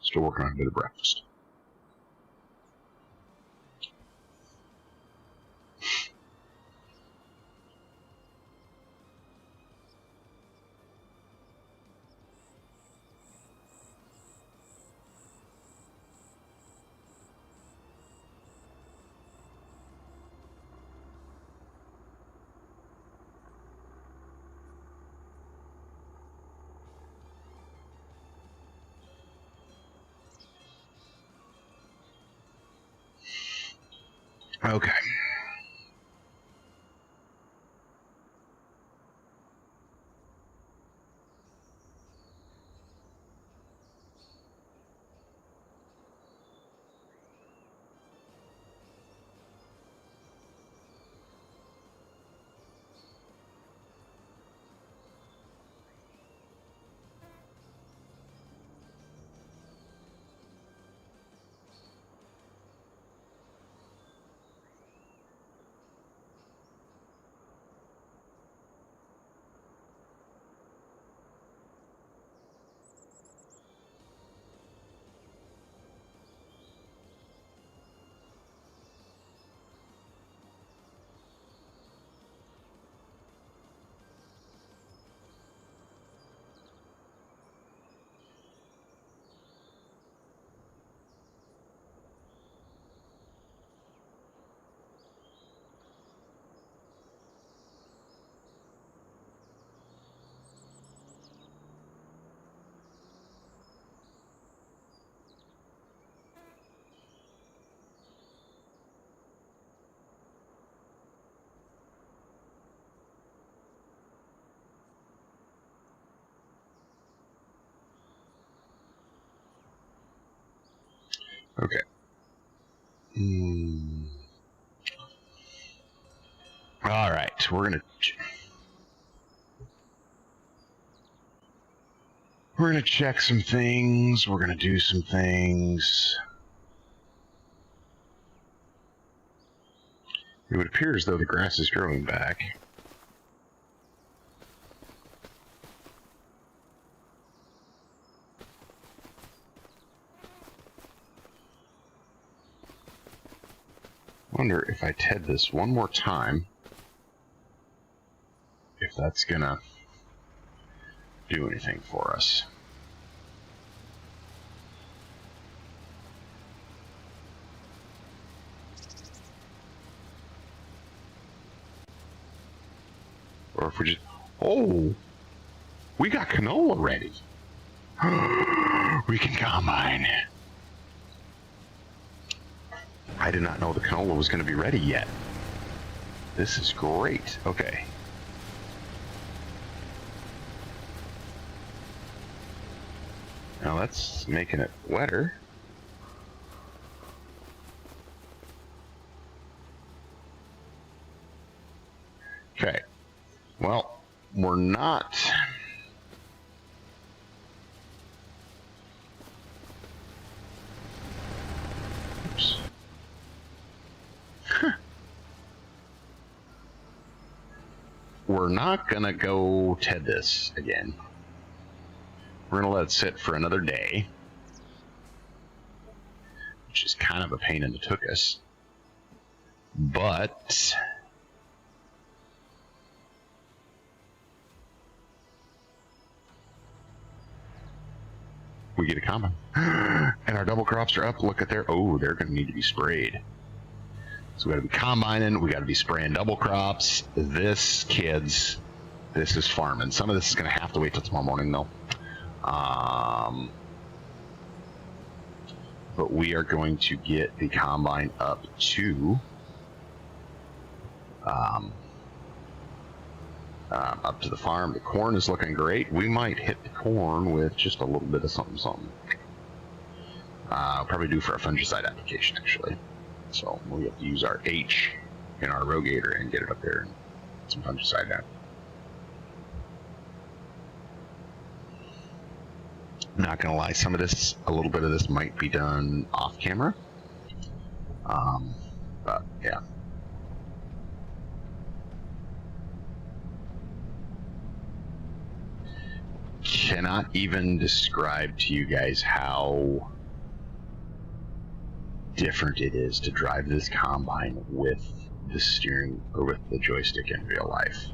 Still working on a bit of breakfast. Okay. Okay. All right, we're gonna check some things. We're gonna do some things. It would appear as though the grass is growing back. Wonder if I TED this one more time, if that's gonna do anything for us. Or if we just... Oh! We got canola ready! We can combine! I did not know the canola was going to be ready yet. This is great. Okay. Now that's making it wetter. Okay. Well, we're not... Oops. We're not gonna go TED this again. We're gonna let it sit for another day, which is kind of a pain in the tuchus. But we get a combine. And our double crops are up. Look at there. Oh, they're gonna need to be sprayed. So we gotta be combining, we gotta be spraying double crops. This, kids, this is farming. Some of this is gonna have to wait till tomorrow morning though. But we are going to get the combine up to the farm. The corn is looking great. We might hit the corn with just a little bit of something. Probably do for a fungicide application actually. So we have to use our H in our rogator and get it up there and get some fungicide down. Not gonna lie, some of this, a little bit of this might be done off camera. But yeah. Cannot even describe to you guys how different it is to drive this combine with the steering or with the joystick in real life.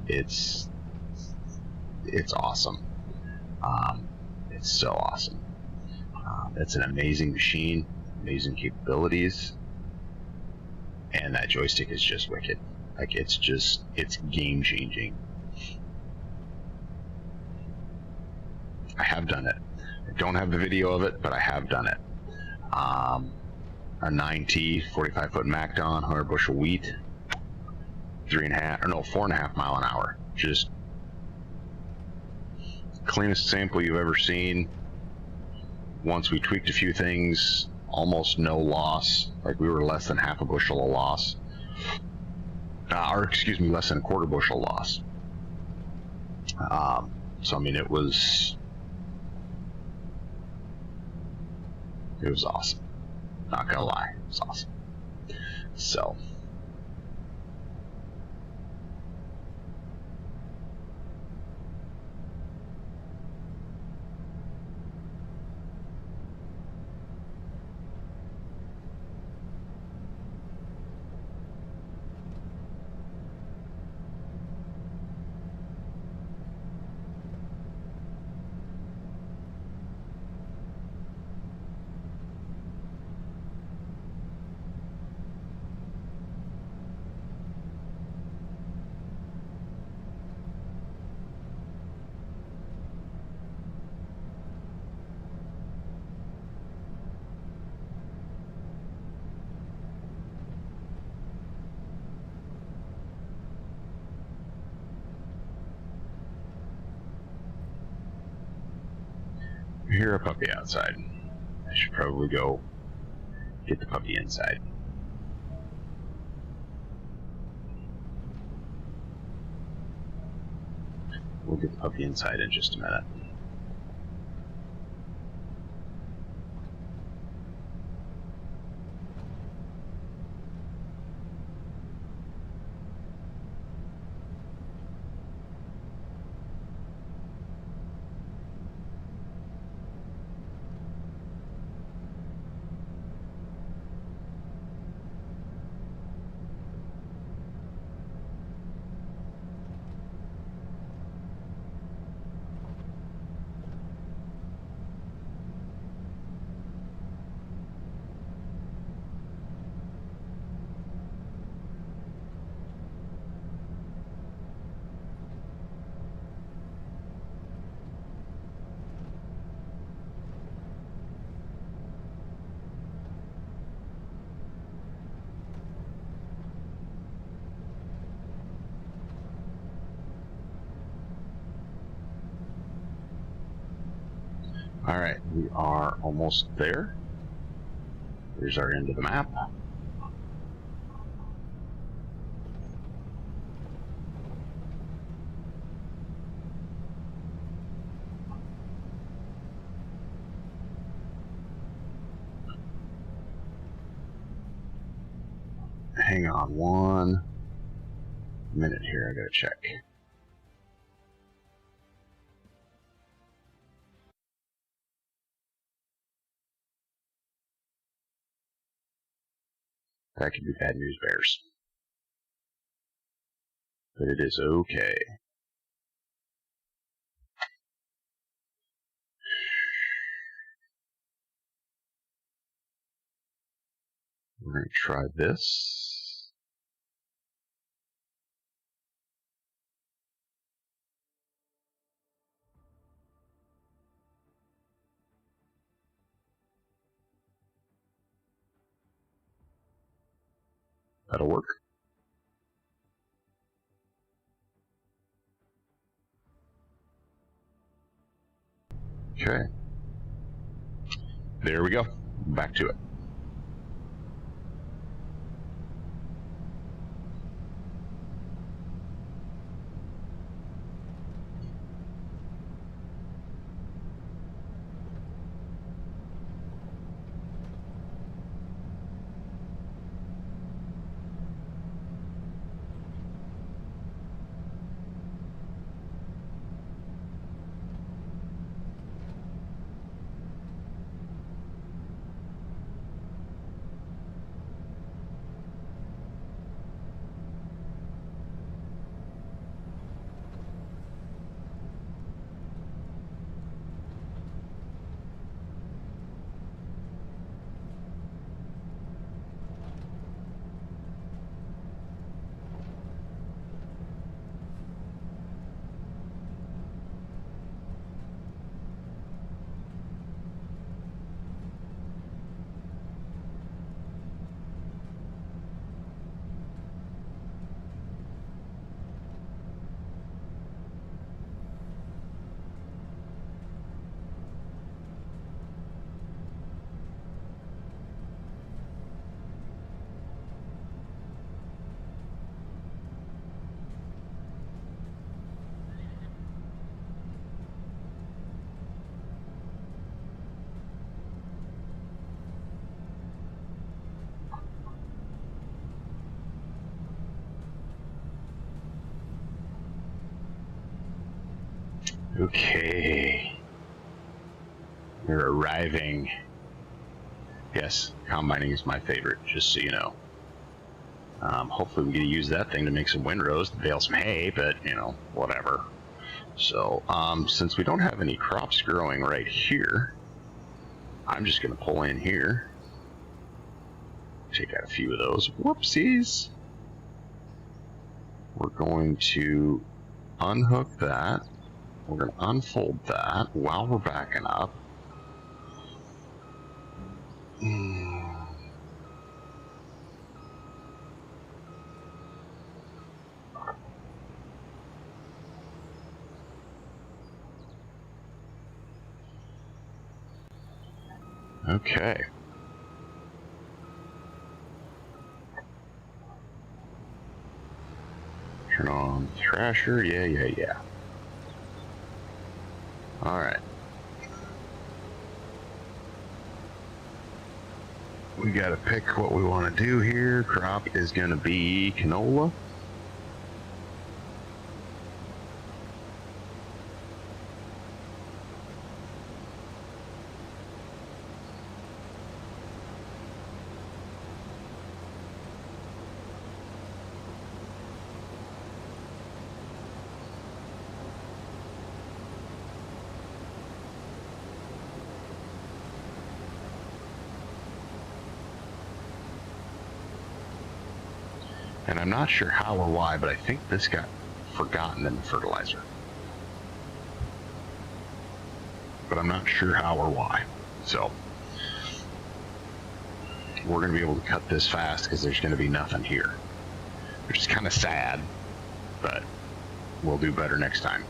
It's awesome. It's so awesome. It's an amazing machine, amazing capabilities, and that joystick is just wicked. Like it's game changing. I have done it. I don't have the video of it, but I have done it. A 9T 45-foot MacDon 100 bushel wheat, 4.5 mile an hour. Just cleanest sample you've ever seen. Once we tweaked a few things, almost no loss. Like we were less than half a bushel of loss. Or excuse me, less than a quarter bushel loss. So I mean, it was awesome. Not gonna lie, it was awesome. So. Hear a puppy outside. I should probably go get the puppy inside. We'll get the puppy inside in just a minute. Alright, we are almost there. Here's our end of the map. Hang on 1 minute here, I gotta check. That could be bad news bears. But it is okay. We're going to try this. That'll work. Okay. There we go. Back to it. Okay. We're arriving. Yes, combining is my favorite, just so you know. Hopefully we get to use that thing to make some windrows to bale some hay, but, you know, whatever. So, since we don't have any crops growing right here, I'm just going to pull in here. Take out a few of those. Whoopsies! We're going to unhook that. We're going to unfold that while we're backing up. Okay. Turn on the Thrasher. Yeah. Alright. We gotta pick what we want to do here. Crop is gonna be canola. And I'm not sure how or why, but I think this got forgotten in the fertilizer. But I'm not sure how or why. So we're going to be able to cut this fast because there's going to be nothing here. Which is kind of sad, but we'll do better next time.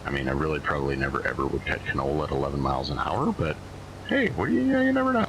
I mean, I really probably never ever would cut canola at 11 miles an hour, but hey, what do you never know.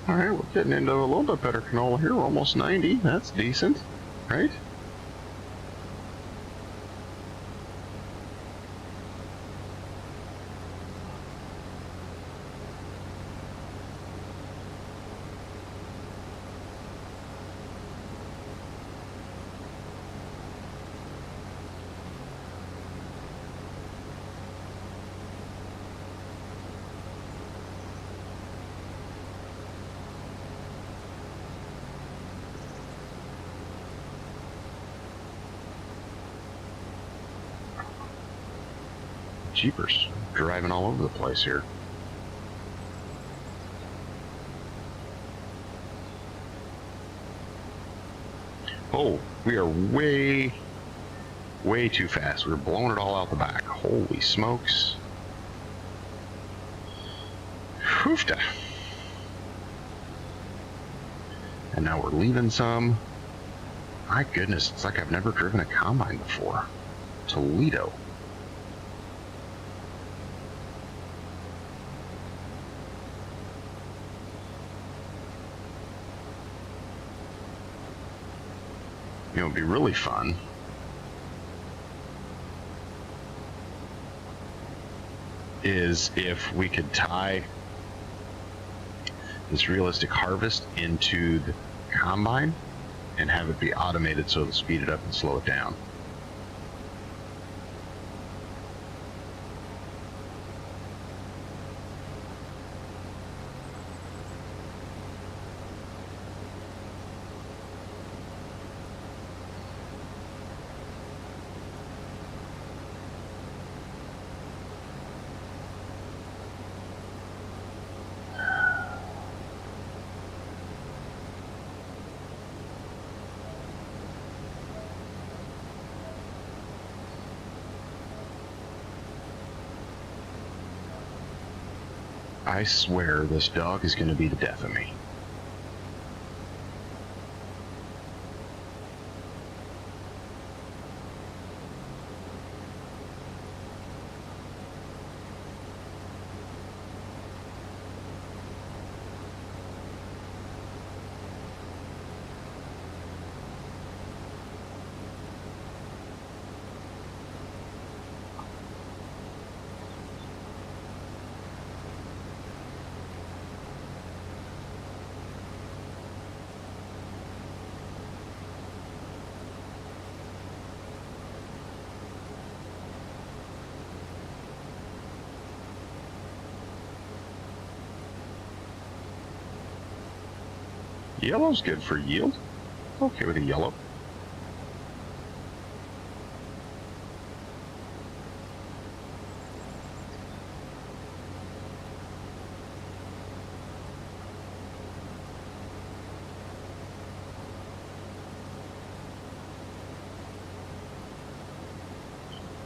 Alright, we're getting into a little bit better canola here. We're almost 90. That's decent, right? Jeepers, driving all over the place here. Oh, we are way too fast. We're blowing it all out the back. Holy smokes. Hoofda. And now we're leaving some. My goodness, it's like I've never driven a combine before. Toledo. You know, it'd be really fun is if we could tie this realistic harvest into the combine and have it be automated so it'll speed it up and slow it down. I swear this dog is going to be the death of me. Yellow's good for yield. Okay with a yellow.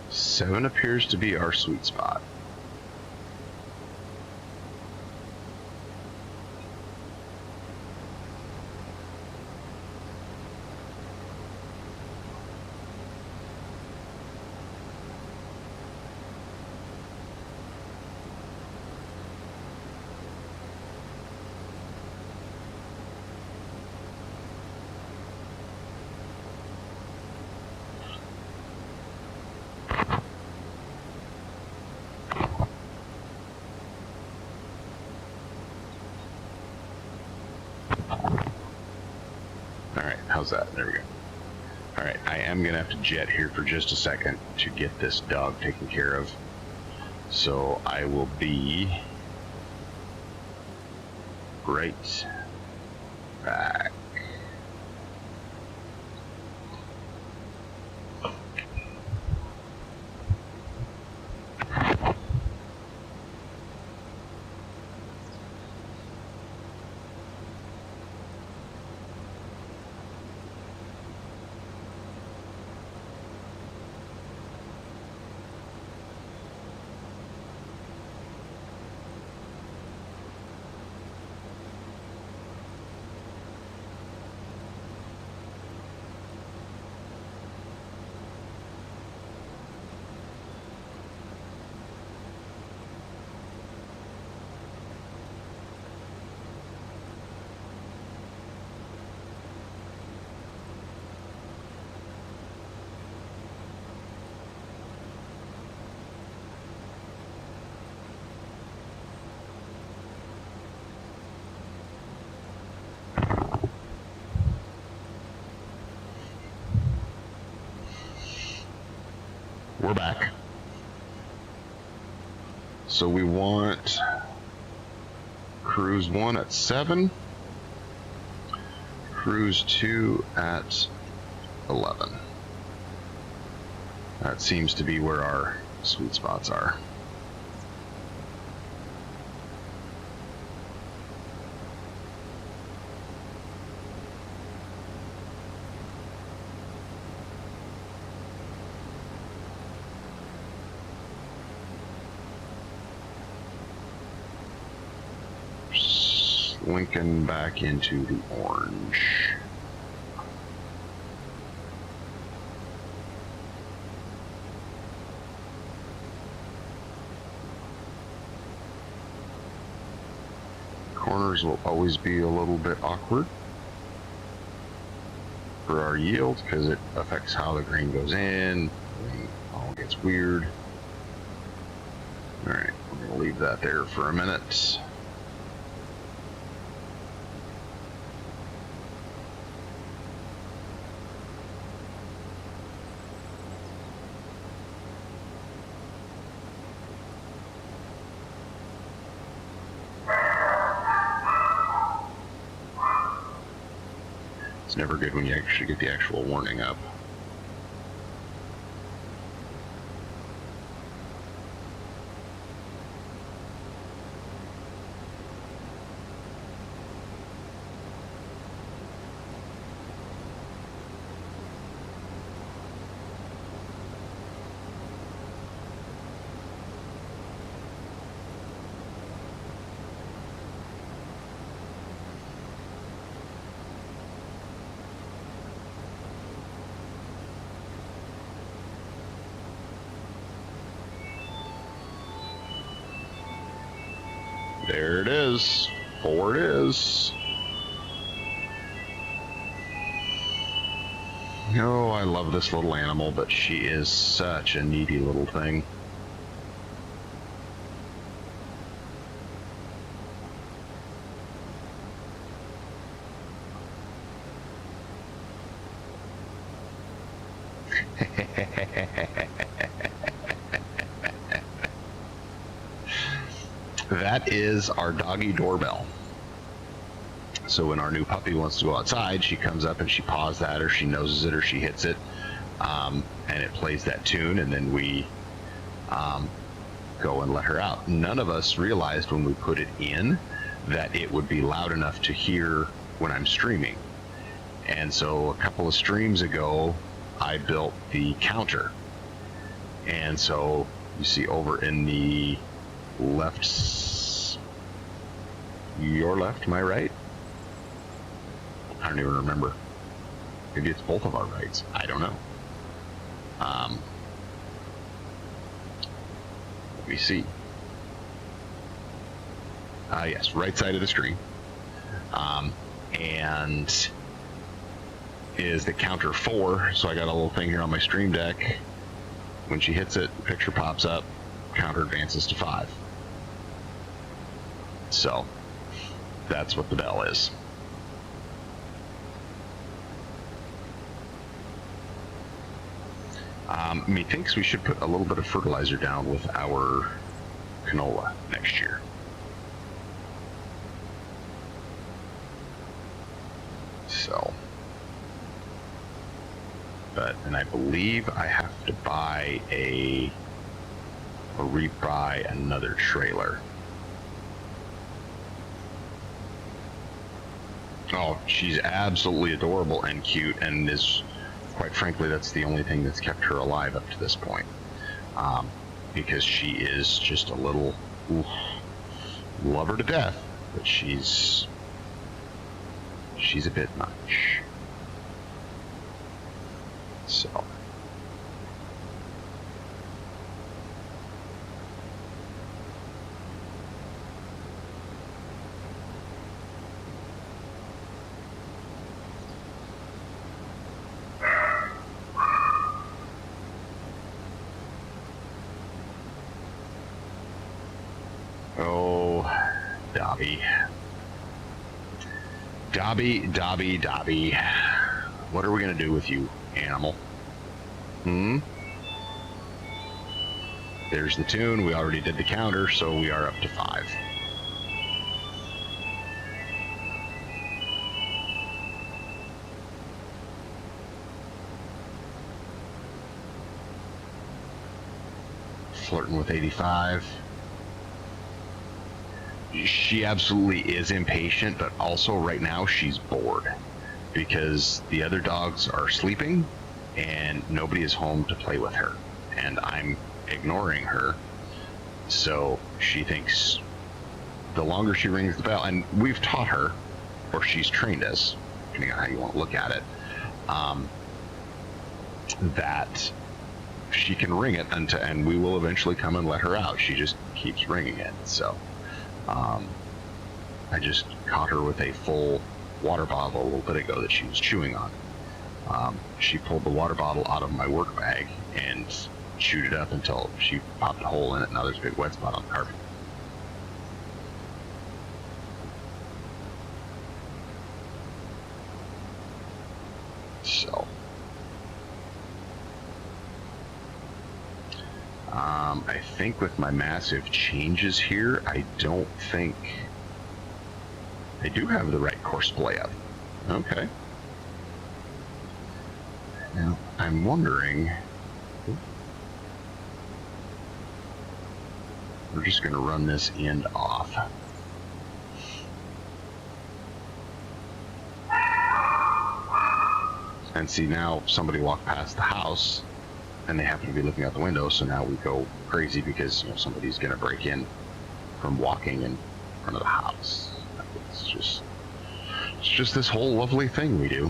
Seven appears to be our sweet spot. How's that? There we go. Alright, I am going to have to jet here for just a second to get this dog taken care of. So I will be right back. We're back. So we want cruise 1 at 7, cruise 2 at 11. That seems to be where our sweet spots are. Lincoln back into the orange. Corners will always be a little bit awkward for our yield because it affects how the grain goes in. It all gets weird. All right, we're going to leave that there for a minute. It's never good when you actually get the actual warning up. There it is. 4 it is. Oh, I love this little animal, but she is such a needy little thing. That is our doggy doorbell. So when our new puppy wants to go outside, she comes up and she paws that, or she noses it, or she hits it, and it plays that tune, and then we go and let her out. None of us realized when we put it in that it would be loud enough to hear when I'm streaming. And so a couple of streams ago, I built the counter. And so you see over in the left, your left, my right? I don't even remember. Maybe it's both of our rights. I don't know. Let me see. Yes, right side of the screen. And is the counter 4. So I got a little thing here on my stream deck. When she hits it, picture pops up, counter advances to 5. So that's what the bell is. Methinks we should put a little bit of fertilizer down with our canola next year. So, and I believe I have to buy or rebuy another trailer. Oh, she's absolutely adorable and cute, and is, quite frankly, that's the only thing that's kept her alive up to this point. Because she is just a little, love her to death, but she's a bit much. So. Oh, Dobby. Dobby. What are we gonna do with you, animal? There's the tune. We already did the counter, so we are up to 5. Flirting with 85. She absolutely is impatient, but also right now she's bored because the other dogs are sleeping and nobody is home to play with her, and I'm ignoring her. So she thinks the longer she rings the bell, and we've taught her, or she's trained us, depending on how you want to look at it, that she can ring it and we will eventually come and let her out. She just keeps ringing it. So I just caught her with a full water bottle a little bit ago that she was chewing on. She pulled the water bottle out of my work bag and chewed it up until she popped a hole in it. Now there's a big wet spot on the carpet. So I think with my massive changes here, I don't think I do have the right course play up. Okay. Now I'm wondering, we're just going to run this end off. And see, now somebody walked past the house and they happen to be looking out the window, so now we go crazy because, you know, somebody's going to break in from walking in front of the house. It's just this whole lovely thing we do.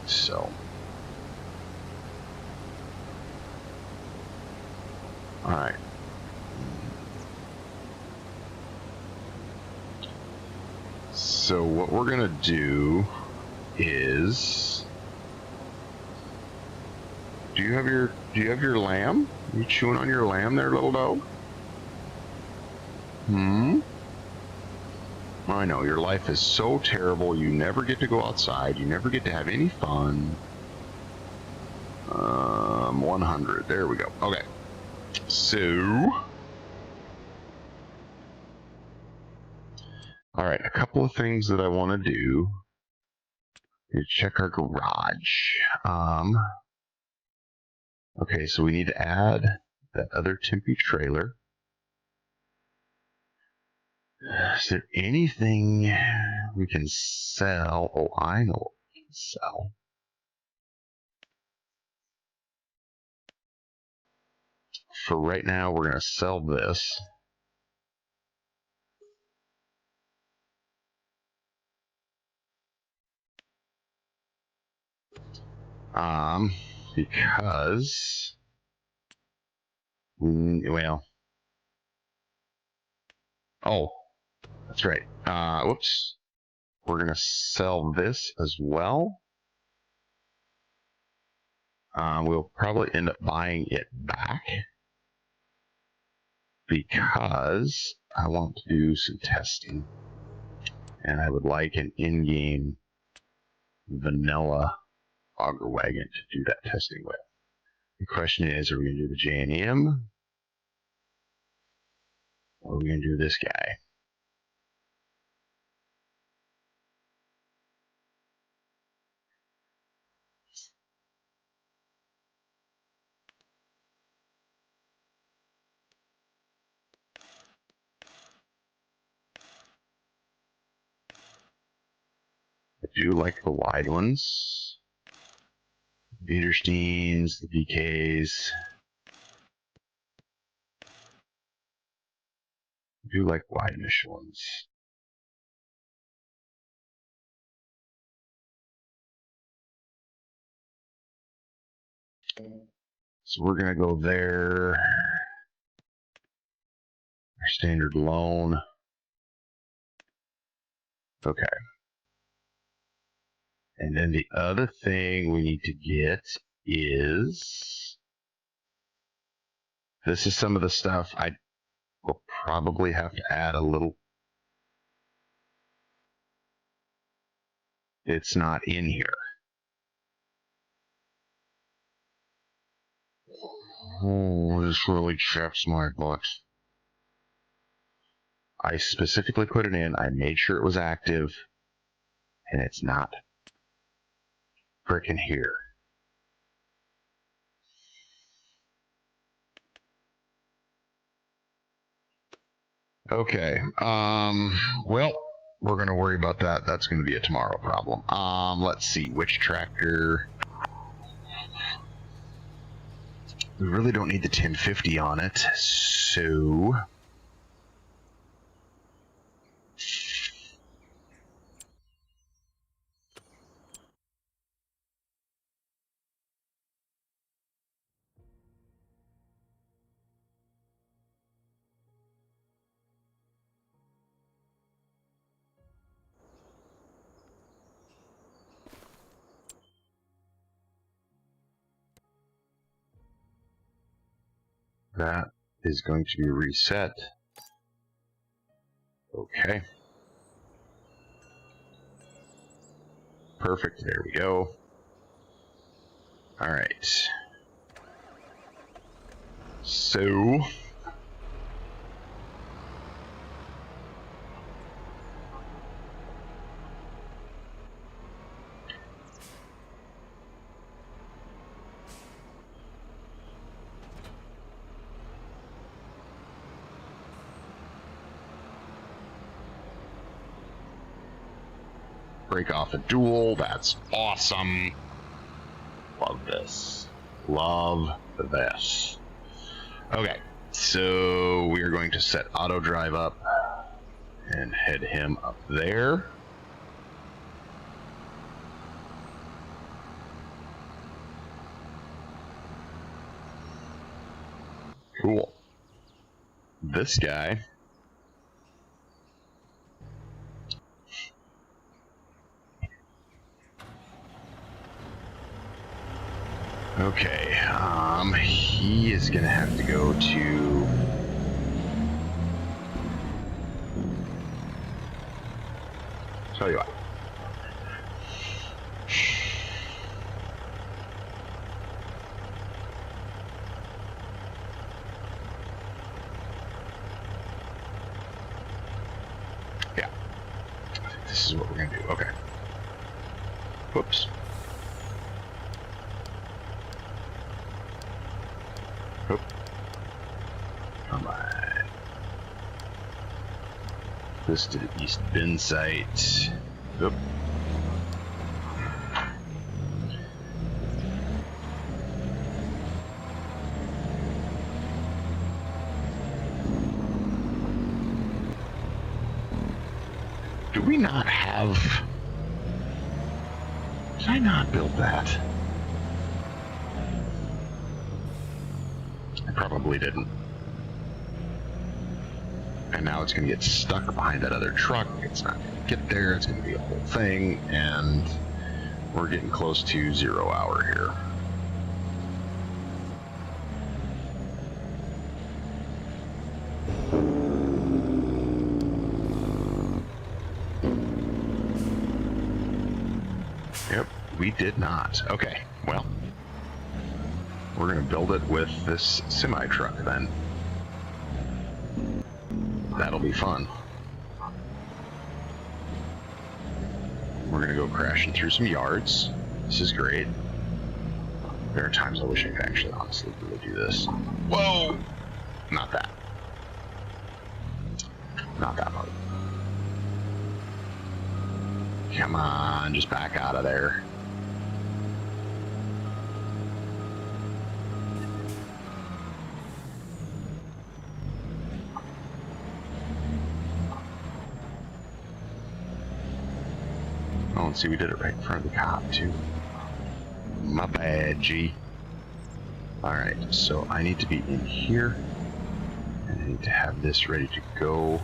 So all right. So what we're going to do is, do you have your lamb? Are you chewing on your lamb there, little dog? I know, your life is so terrible. You never get to go outside. You never get to have any fun. 100. There we go. Okay. So All right, a couple of things that I want to do. Check our garage. Okay, so we need to add that other Tempe trailer. Is there anything we can sell? Oh, I know what we can sell. For right now, we're going to sell this. Because, well, oh, that's right. Whoops. We're going to sell this as well. We'll probably end up buying it back because I want to do some testing. And I would like an in-game vanilla auger wagon to do that testing with. The question is, are we going to do the J&M? Or are we going to do this guy? I do like the wide ones. Widersteins, the BKs. I do like wide Michelins. So we're going to go there. Our standard loan. Okay. And then the other thing we need to get is, this is some of the stuff I will probably have to add a little. It's not in here. Oh, this really chaps my butt. I specifically put it in. I made sure it was active, and it's not frickin' here. Okay. Well, we're gonna worry about that. That's gonna be a tomorrow problem. Let's see which tractor. We really don't need the 1050 on it, so that is going to be reset. Okay. Perfect, there we go. All right. So, break off a duel, that's awesome. Love this. Love this. Okay, so we are going to set auto drive up and head him up there. Cool. This guy. Okay, he is gonna have to go to. Tell you what. Yeah. This is what we're gonna do. Okay. Whoops. Whoop. Come on. This to the east bin site. Whoop. Do we not have... Did I not build that? I probably didn't. And now it's going to get stuck behind that other truck. It's not going to get there. It's going to be a whole thing. And we're getting close to 0 hour here. Yep, we did not. Okay, well, we're going to build it with this semi-truck then. That'll be fun. We're going to go crashing through some yards. This is great. There are times I wish I could actually honestly really do this. Whoa! Not that. Not that part. Come on, just back out of there. Oh, and see, we did it right in front of the cop, too. My bad, G. Alright, so I need to be in here. And I need to have this ready to go.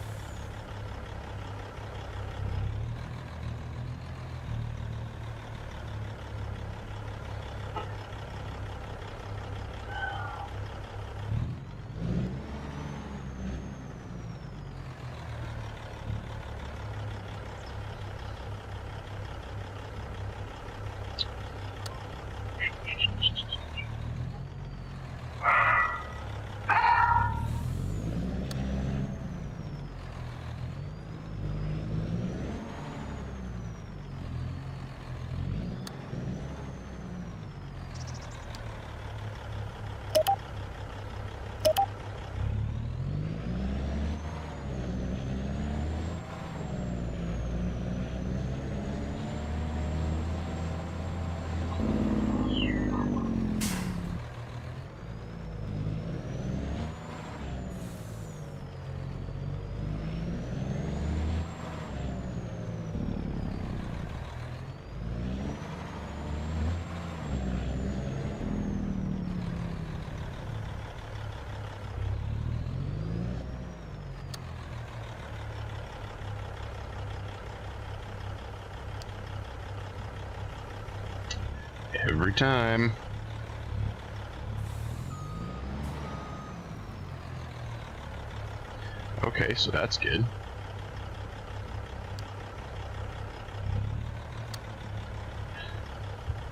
Every time. Okay, so that's good.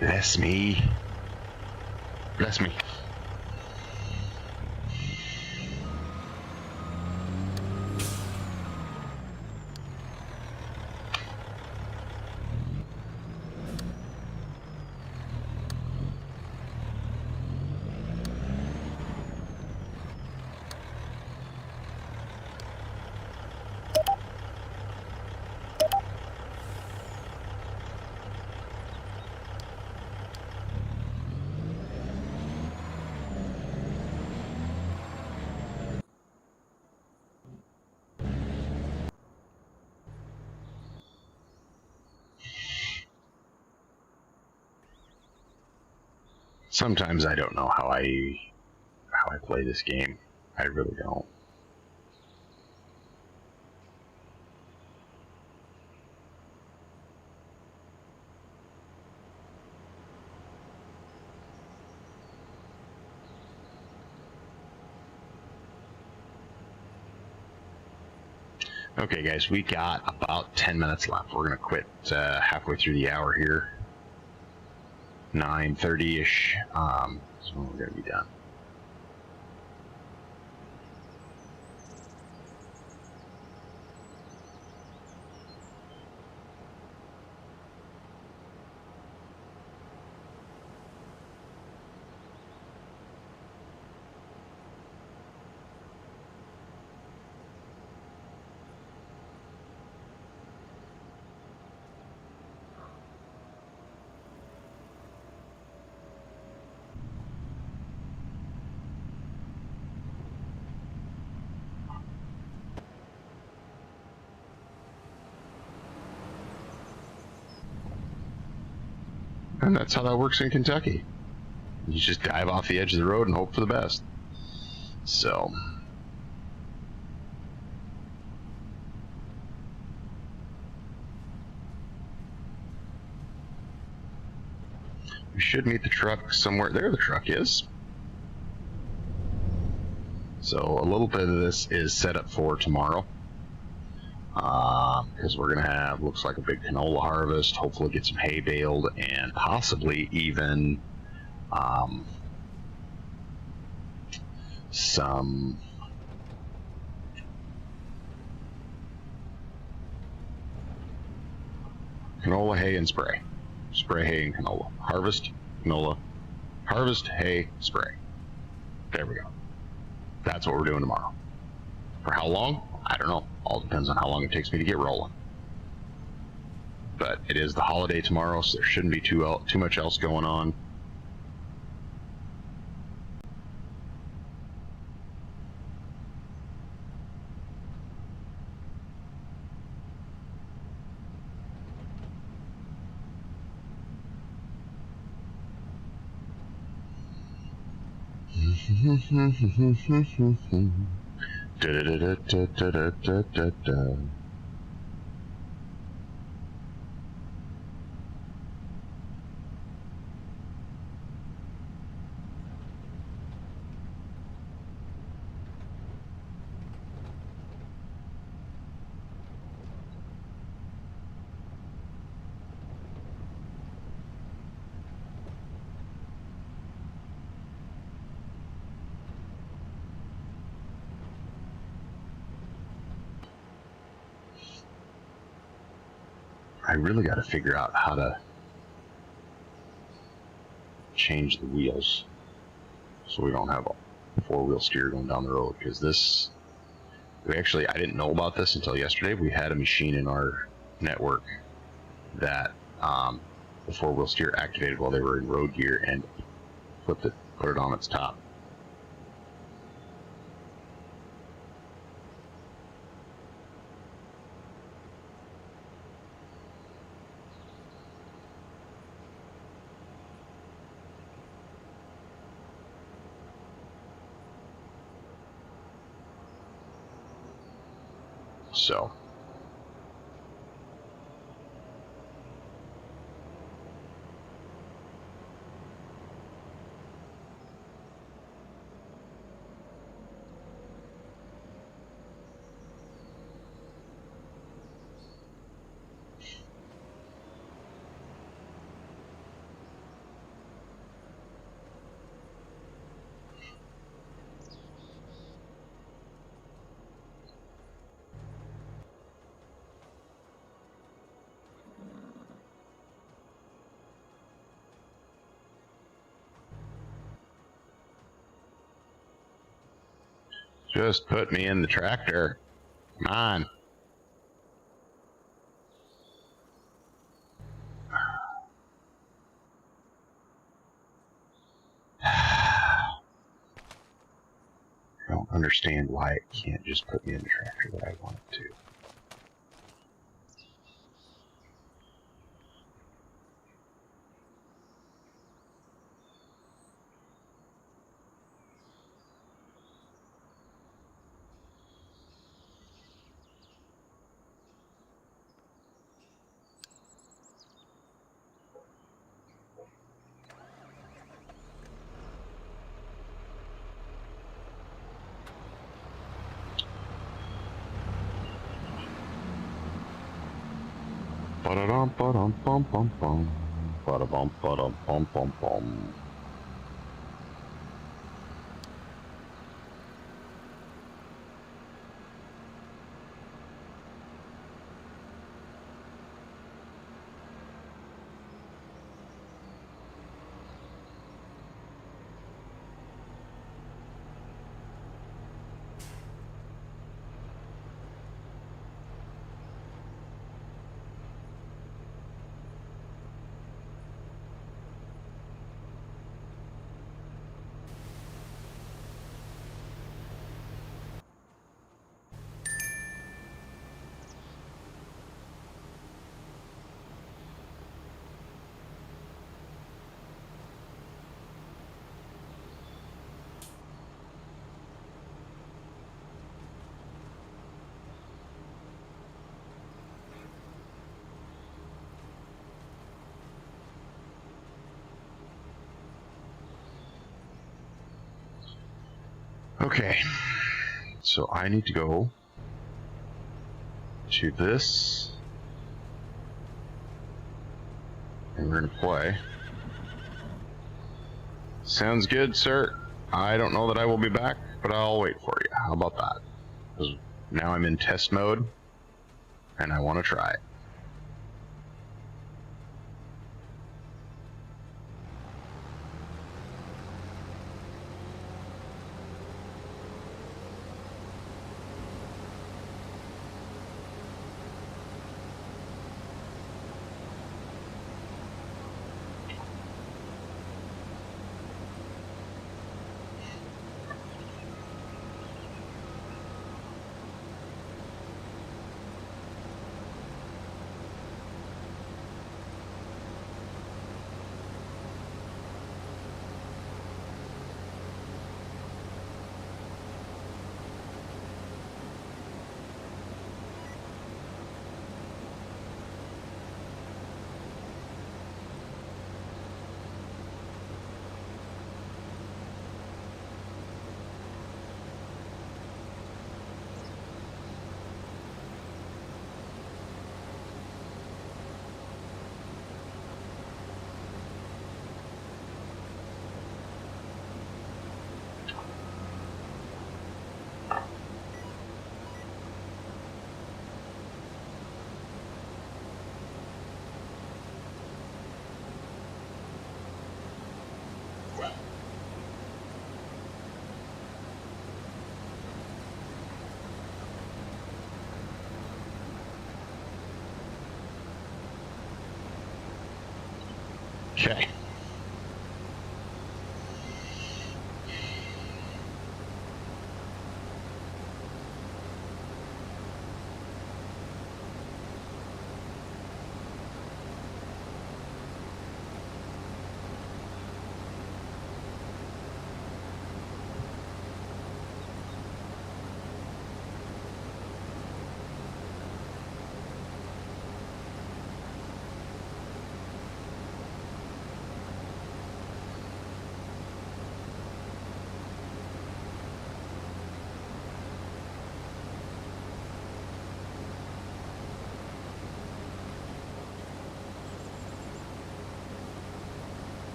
Bless me. Bless me. Sometimes I don't know how I play this game. I really don't. Okay, guys, we got about 10 minutes left. We're gonna quit halfway through the hour here. 9:30-ish. So we're gonna be done. And that's how that works in Kentucky. You just dive off the edge of the road and hope for the best. So... we should meet the truck somewhere. There the truck is. So a little bit of this is set up for tomorrow. Because we're going to have, looks like a big canola harvest, hopefully get some hay baled, and possibly even some canola, hay, and spray. Spray, hay, and canola. Harvest, canola, harvest, hay, spray. There we go. That's what we're doing tomorrow. For how long? I don't know. All depends on how long it takes me to get rolling. But it is the holiday tomorrow, so there shouldn't be too much else going on. I really got to figure out how to change the wheels so we don't have a four-wheel steer going down the road, because this, I didn't know about this until yesterday. We had a machine in our network that the four-wheel steer activated while they were in road gear and put it on its top. So just put me in the tractor. Come on. I don't understand why it can't just put me in the tractor that I want it to. Ba-da-dum, ba-dum, bum, bum, bum. Ba-da-bum, ba-dum, bum, bum, bum. Okay, so I need to go to this, and we're going to play. Sounds good, sir. I don't know that I will be back, but I'll wait for you. How about that? Because now I'm in test mode, and I want to try it. Okay.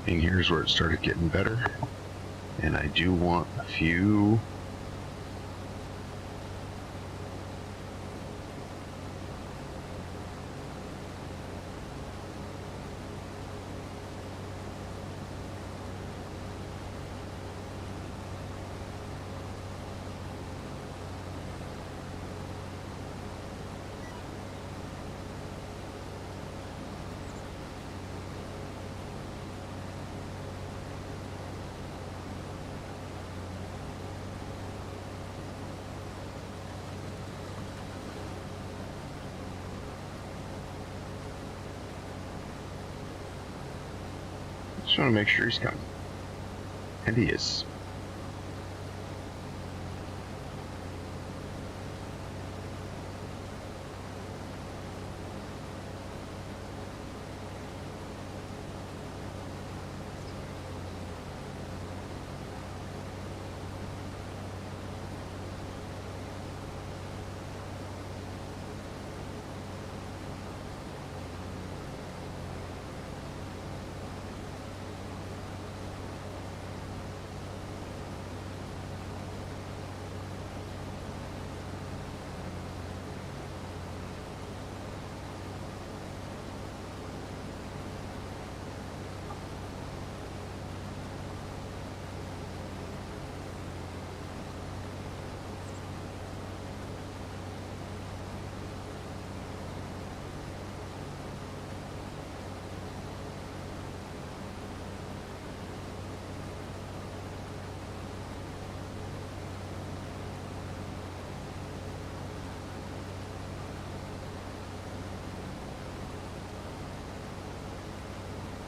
And here's where it started getting better. And I do want a few just want to make sure he's coming. And he is.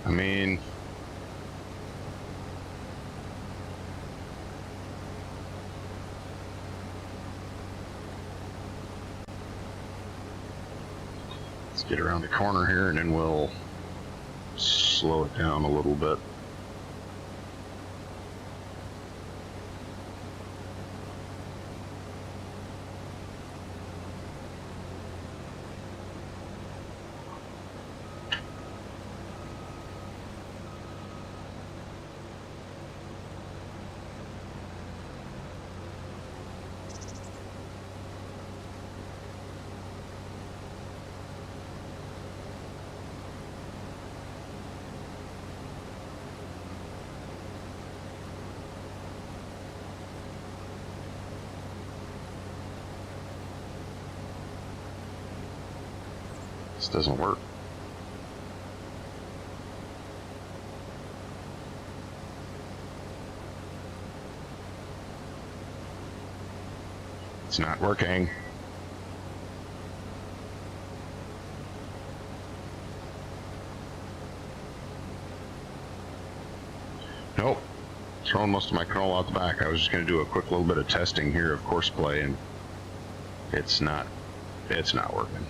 I mean, let's get around the corner here and then we'll slow it down a little bit. This doesn't work. It's not working. Nope. Throwing most of my canola out the back. I was just going to do a quick little bit of testing here of course play, and it's not working.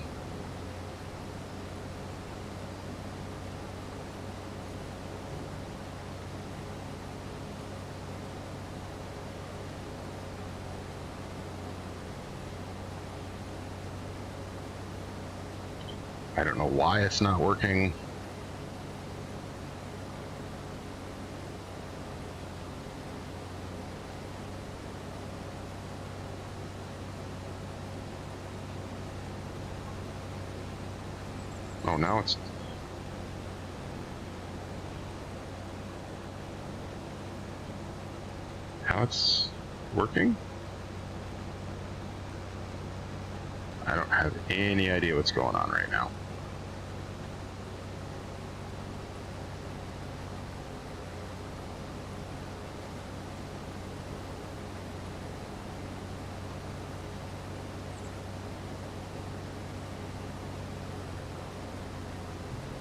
I don't know why it's not working. Oh, now it's... Now it's working? I don't have any idea what's going on right now.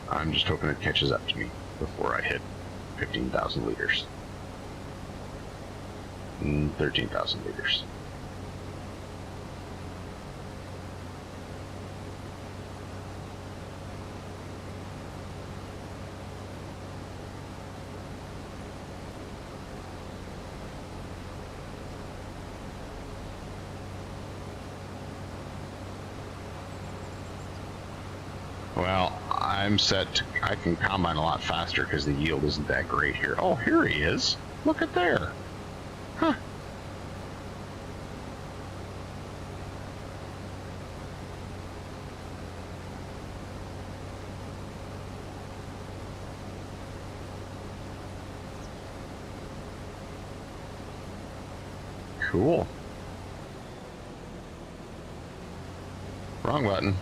I'm just hoping it catches up to me before I hit 15,000 liters. 13,000 liters. Well, I'm set. I can combine a lot faster because the yield isn't that great here. Oh, here he is. Look at there. Huh. Cool. Wrong button.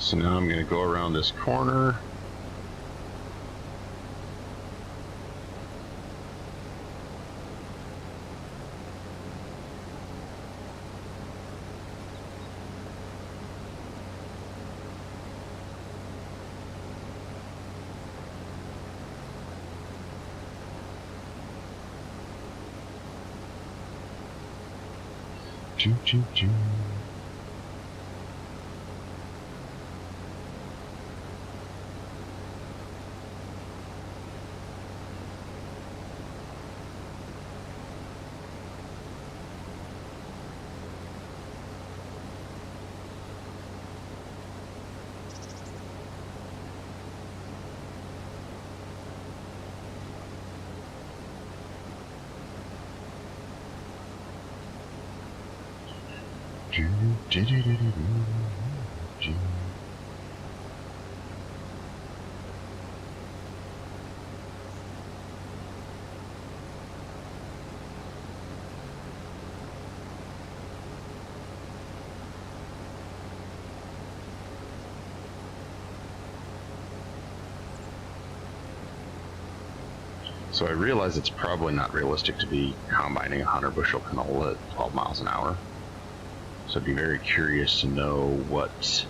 So now I'm going to go around this corner. Choo choo choo. So I realize it's probably not realistic to be combining 100 bushel canola at 12 miles an hour. So I'd be very curious to know what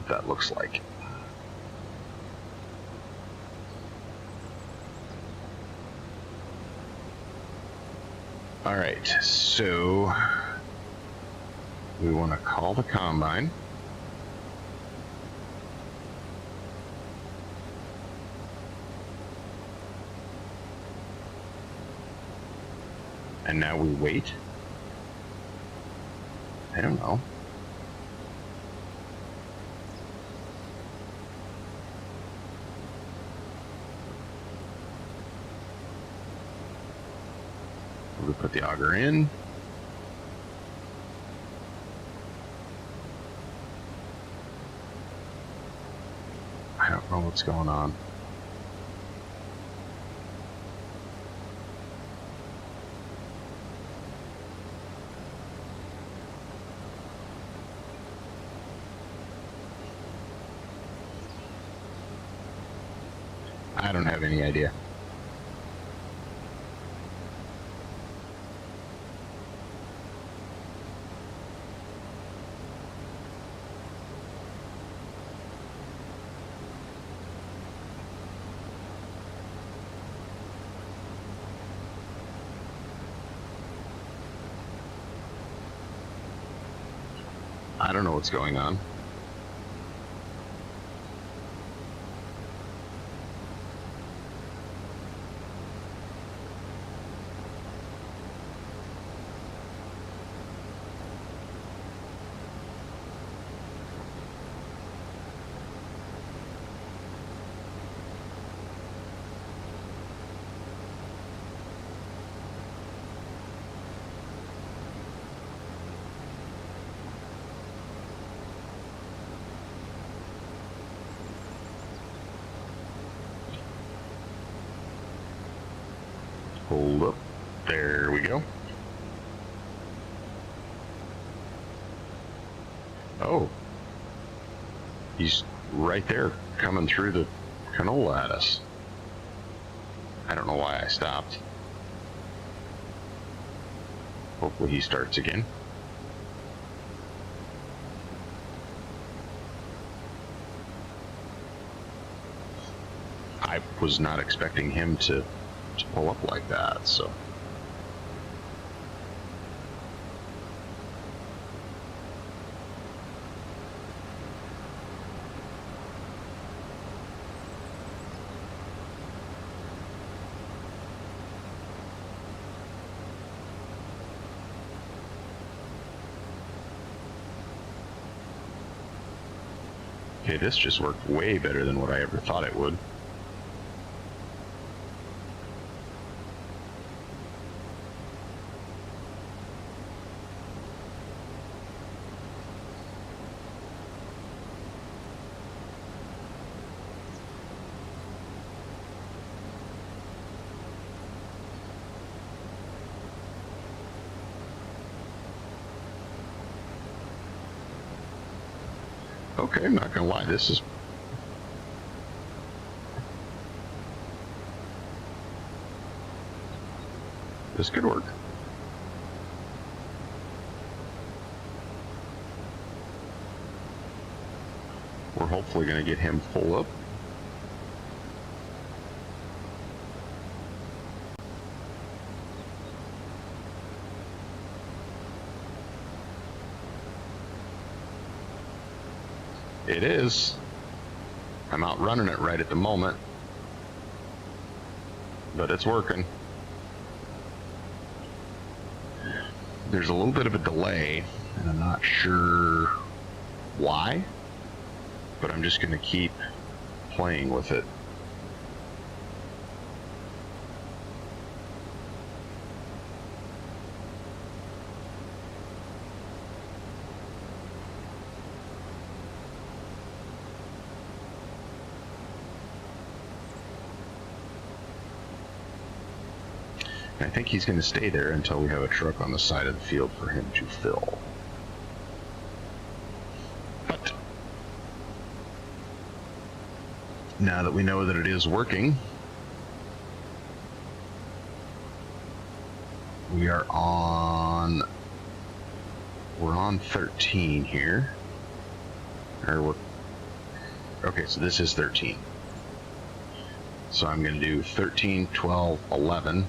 that looks like. All right, so we want to call the combine. And now we wait. I don't know. we put the auger in. I don't know what's going on. I don't have any idea. I don't know what's going on. Hold up. There we go. Oh. He's right there coming through the canola at us. I don't know why I stopped. Hopefully he starts again. I was not expecting him to pull up like that, so. Okay, this just worked way better than what I ever thought it would. Okay, I'm not gonna lie, this could work. We're hopefully gonna get him full up. It is. I'm outrunning it right at the moment, but it's working. There's a little bit of a delay, and I'm not sure why, but I'm just going to keep playing with it. I think he's going to stay there until we have a truck on the side of the field for him to fill. But now that we know that it is working, we're on 13 here. Okay, so this is 13. So I'm going to do 13, 12, 11.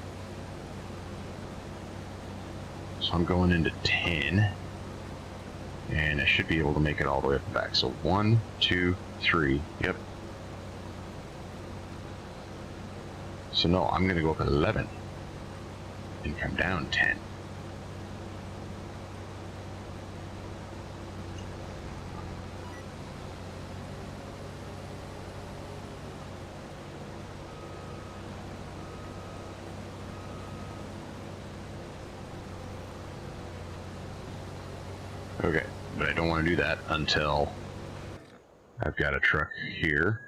So I'm going into 10, and I should be able to make it all the way up the back. So 1, 2, 3, yep. So no, I'm going to go up 11 and come down 10. Okay, but I don't want to do that until I've got a truck here.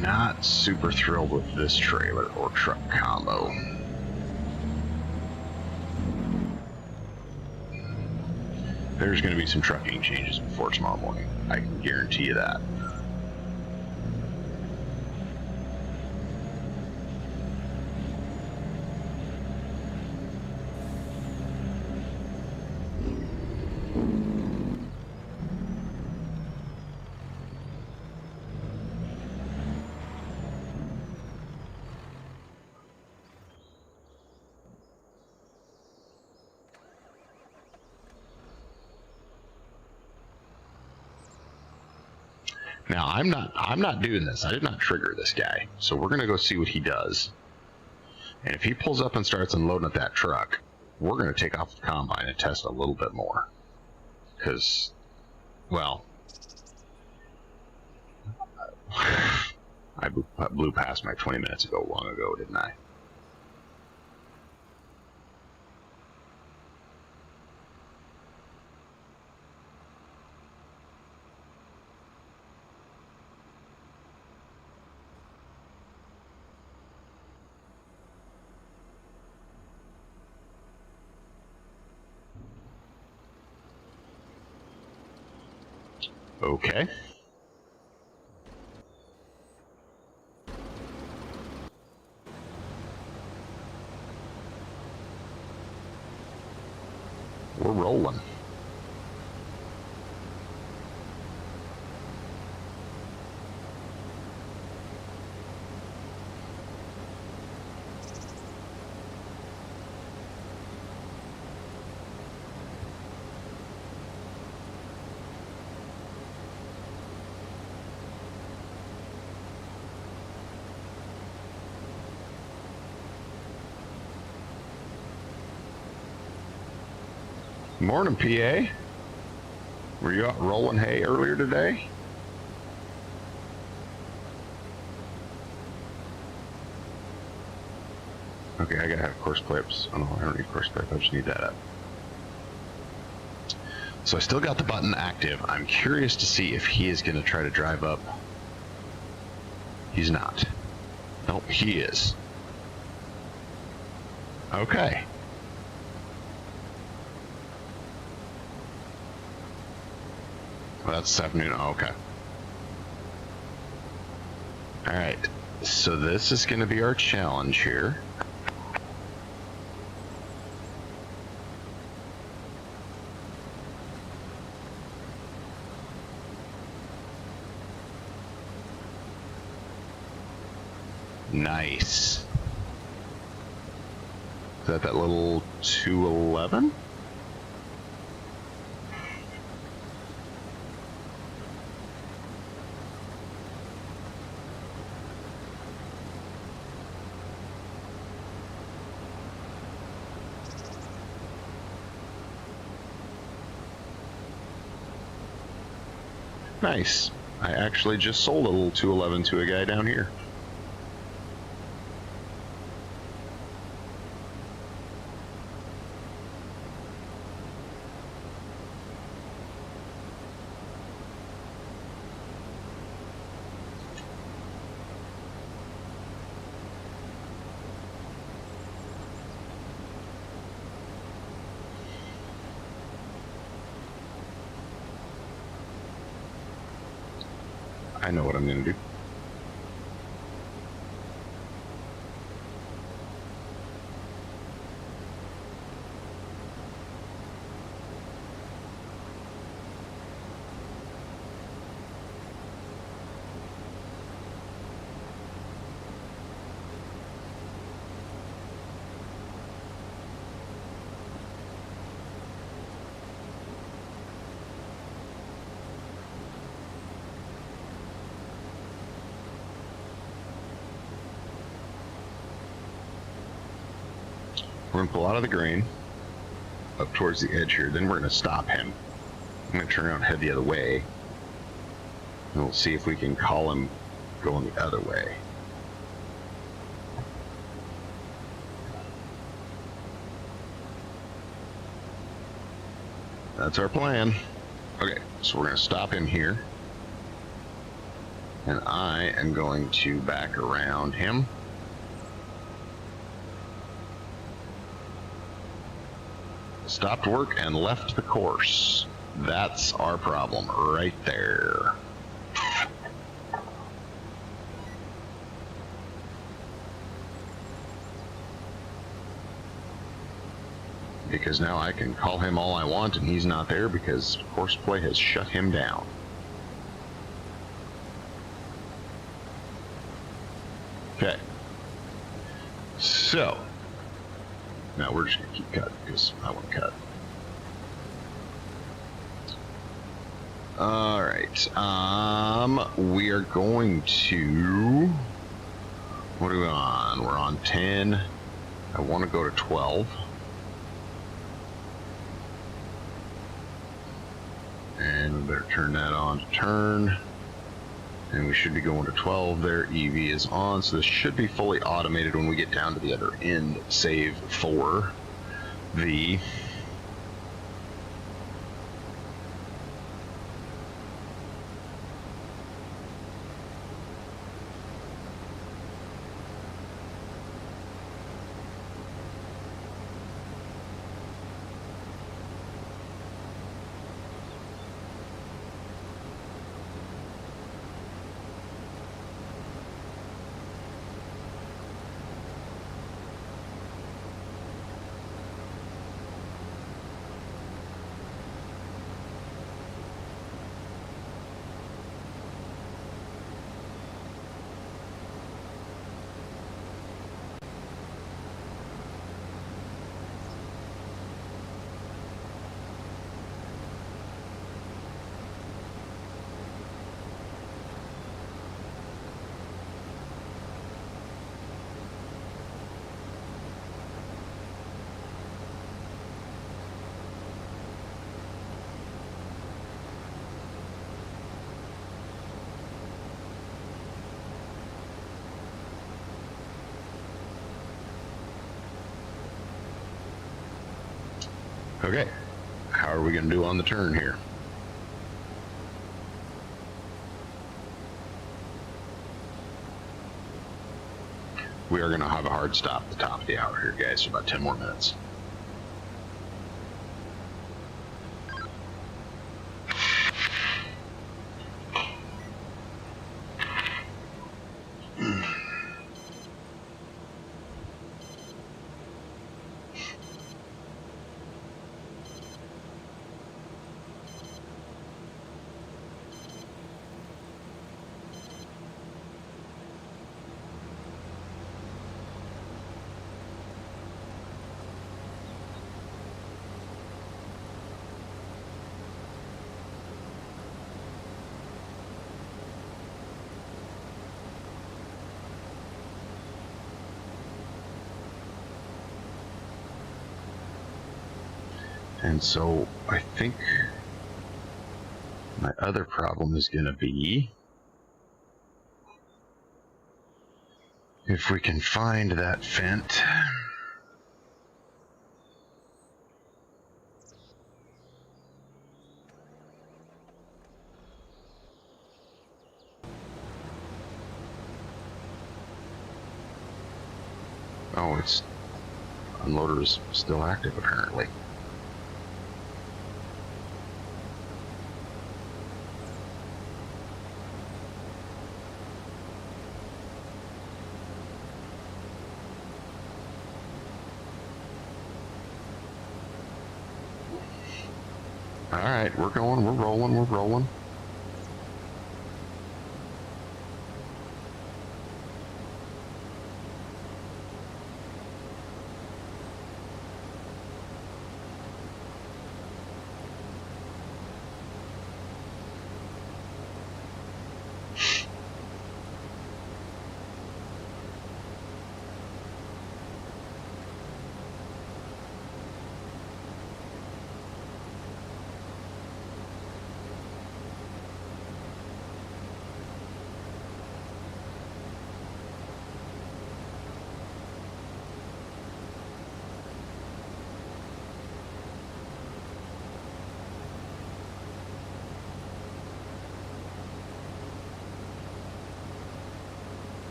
Not super thrilled with this trailer or truck combo. There's going to be some trucking changes before tomorrow morning. I can guarantee you that. Now, I'm not doing this. I did not trigger this guy. So we're going to go see what he does. And if he pulls up and starts unloading at that truck, we're going to take off the combine and test a little bit more. Because, well, I blew past my 20 minutes ago long ago, didn't I? Okay. We're rolling. Morning, PA. Were you out rolling hay earlier today? Okay, I gotta have course clips. Oh no, I don't need course clip. I just need that up. So I still got the button active. I'm curious to see if he is going to try to drive up. He's not. Nope, he is. Okay. Well, that's this afternoon. Oh, okay. All right. So this is going to be our challenge here. Nice. Is that little 211? Nice. I actually just sold a little 211 to a guy down here. I know what I'm going to do. We're going to pull out of the grain, up towards the edge here, then we're going to stop him. I'm going to turn around and head the other way, and we'll see if we can call him going the other way. That's our plan. Okay, so we're going to stop him here. And I am going to back around him. Stopped work and left the course. That's our problem right there. Because now I can call him all I want and he's not there because horseplay has shut him down. Okay. So, now we're just going to keep cutting because I want to cut. Alright, we are going to, what are we on? We're on 10. I want to go to 12. And we better turn that on to turn. And we should be going to 12 there. EV is on, so this should be fully automated when we get down to the other end, save for the okay, how are we going to do on the turn here? We are going to have a hard stop at the top of the hour here, guys, for about 10 more minutes. And so I think my other problem is going to be if we can find that Fent. Oh, its unloader is still active apparently. Alright, we're going, we're rolling, we're rolling.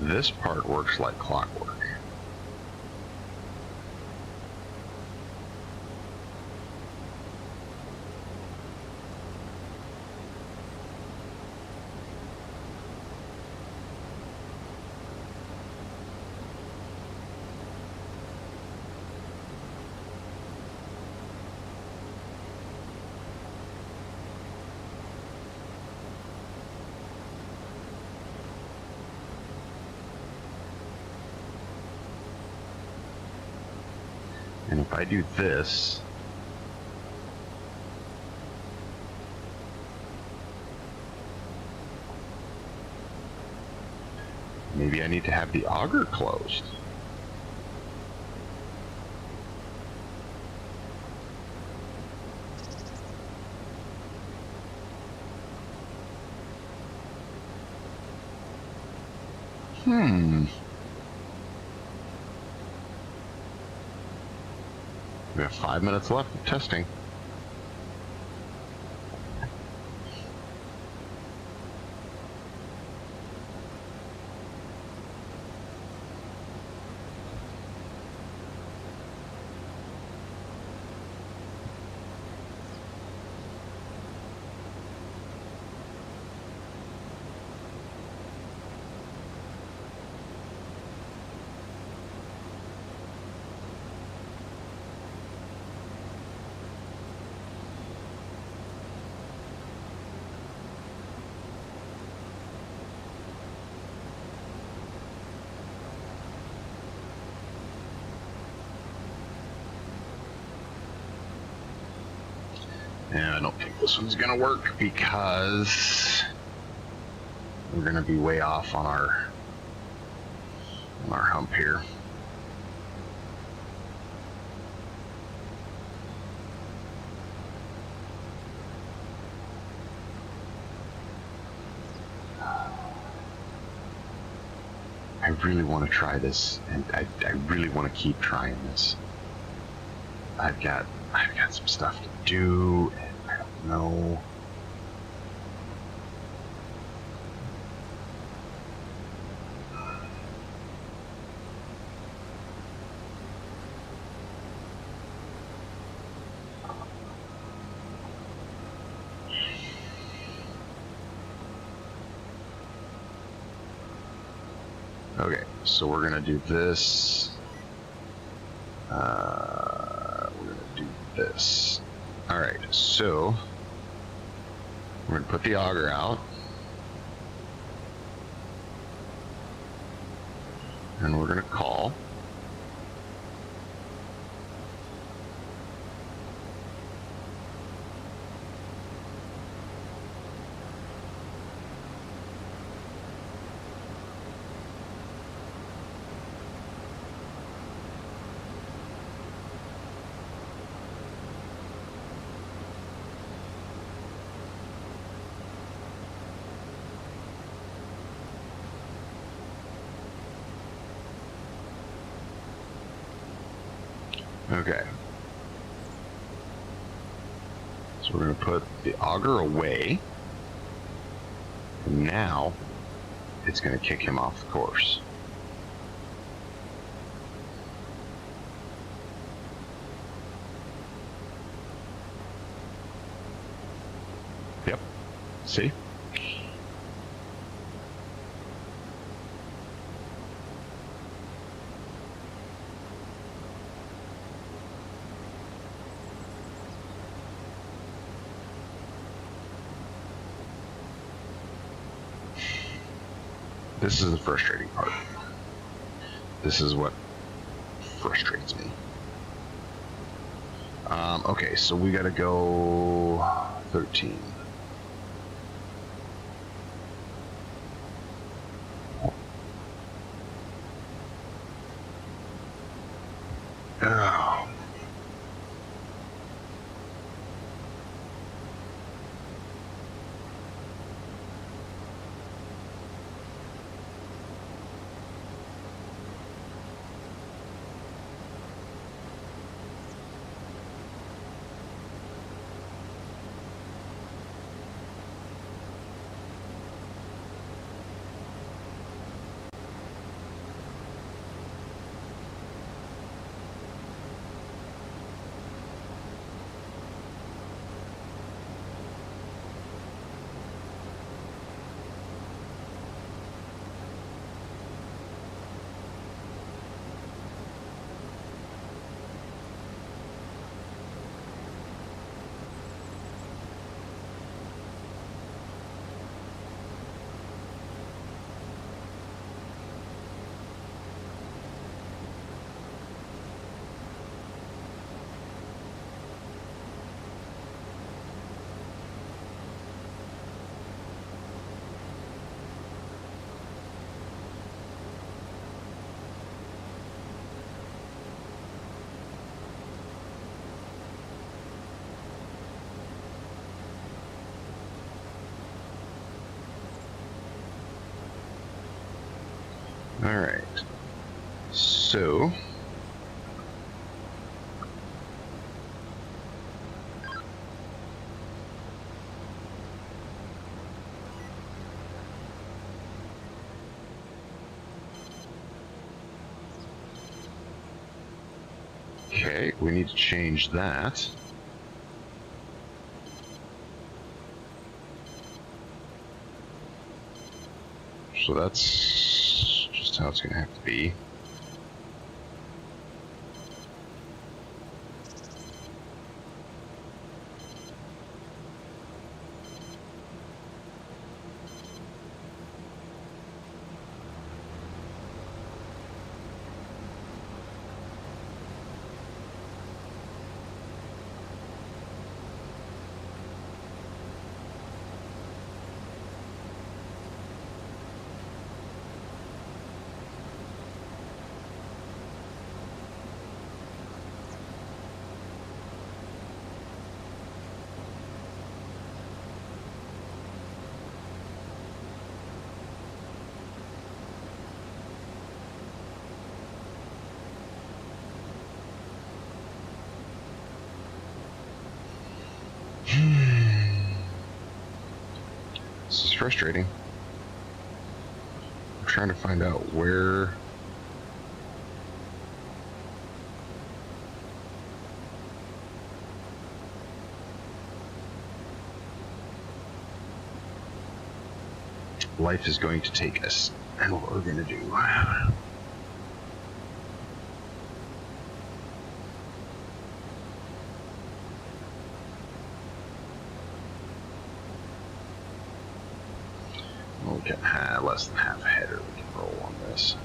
this part works like clockwork. And if I do this, maybe I need to have the auger closed. We have 5 minutes left of testing. And I don't think this one's gonna work because we're gonna be way off on our hump here. I really want to try this, and I really want to keep trying this. I've got some stuff to do, and I don't know. Okay, so we're gonna do this. This. All right, so we're going to put the auger out, and we're going to call. Okay. So we're going to put the auger away. And now it's going to kick him off the course. Yep. See? This is the frustrating part. This is what frustrates me. Okay, so we gotta go 13. Oh. All right. So okay, we need to change that. So that's just how it's going to have to be. This is frustrating. I'm trying to find out where life is going to take us and what we're going to do. We'll get less than half a header we can roll on this.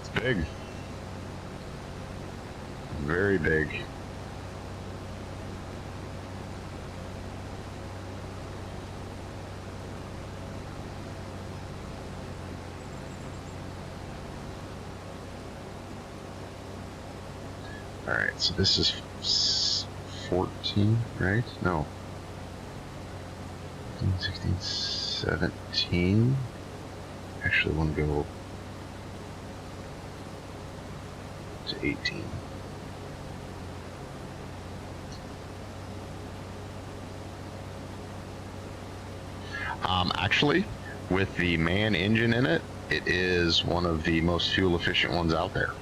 It's big. Very big. Alright, so this is 14, right? No. 15, 16, 17. Actually, I want to go to 18. Actually, with the MAN engine in it, it is one of the most fuel efficient ones out there.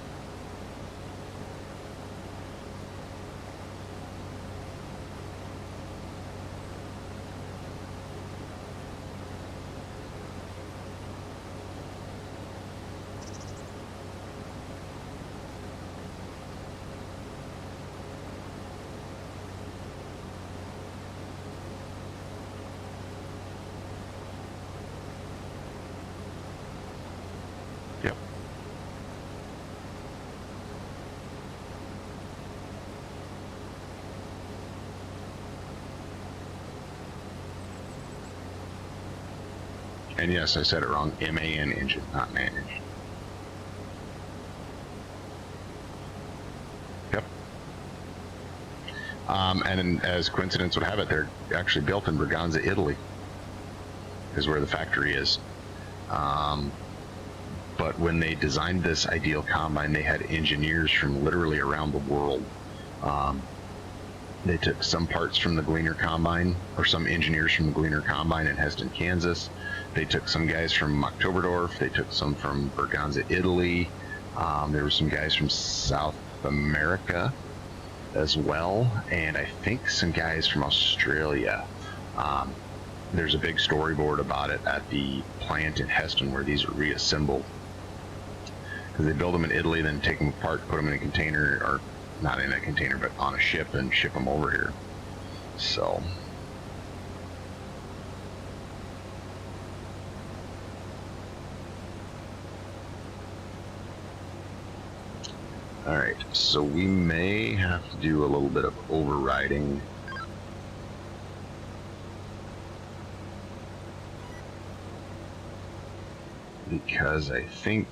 Yep. And yes, I said it wrong. MAN engine, not MAN engine. Yep. And as coincidence would have it, they're actually built in Braganza, Italy, is where the factory is. But when they designed this ideal combine, they had engineers from literally around the world. They took some parts from the Gleaner Combine, or some engineers from the Gleaner Combine in Heston, Kansas. They took some guys from Oktoberdorf. They took some from Braganza, Italy. There were some guys from South America as well, and I think some guys from Australia. There's a big storyboard about it at the plant in Heston where these are reassembled. Because they build them in Italy, then take them apart, put them in a container, or not in a container, but on a ship, and ship them over here. So. Alright, so we may have to do a little bit of overriding. because I think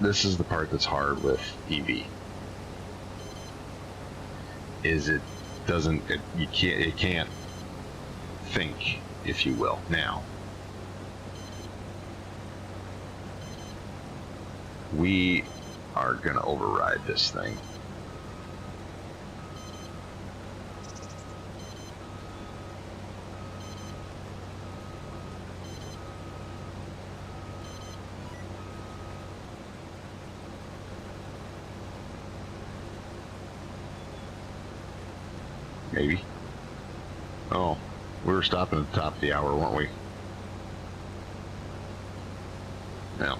this is the part that's hard with EV. Is it can't think, if you will. Now, we are gonna override this thing. Maybe. Oh, we were stopping at the top of the hour, weren't we? No.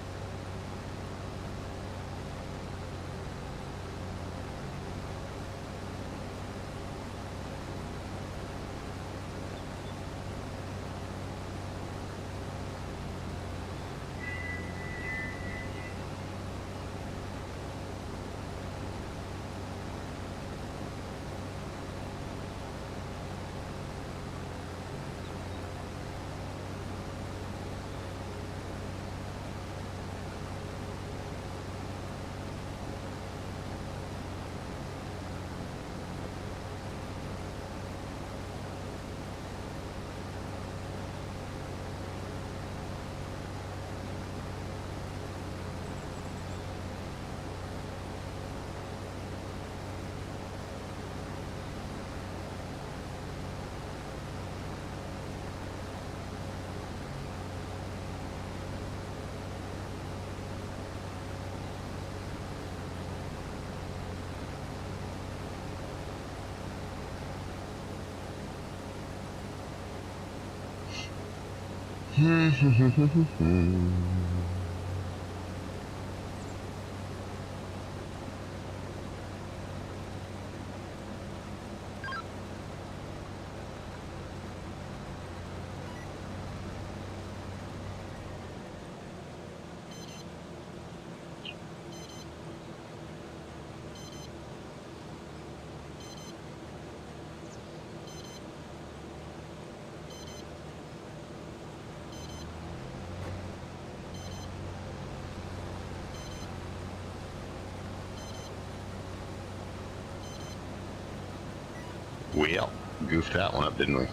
Well, goofed that one up, didn't we?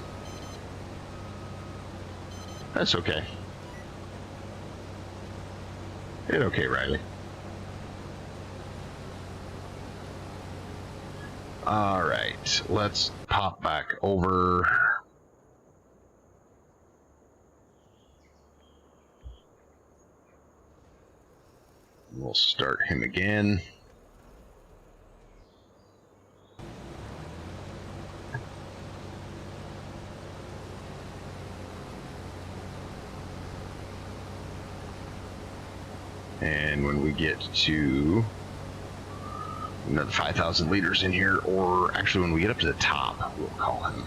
That's okay. It's okay, Riley. All right, let's pop back over. We'll start him again. And when we get to another 5,000 liters in here, or actually when we get up to the top, we'll call him.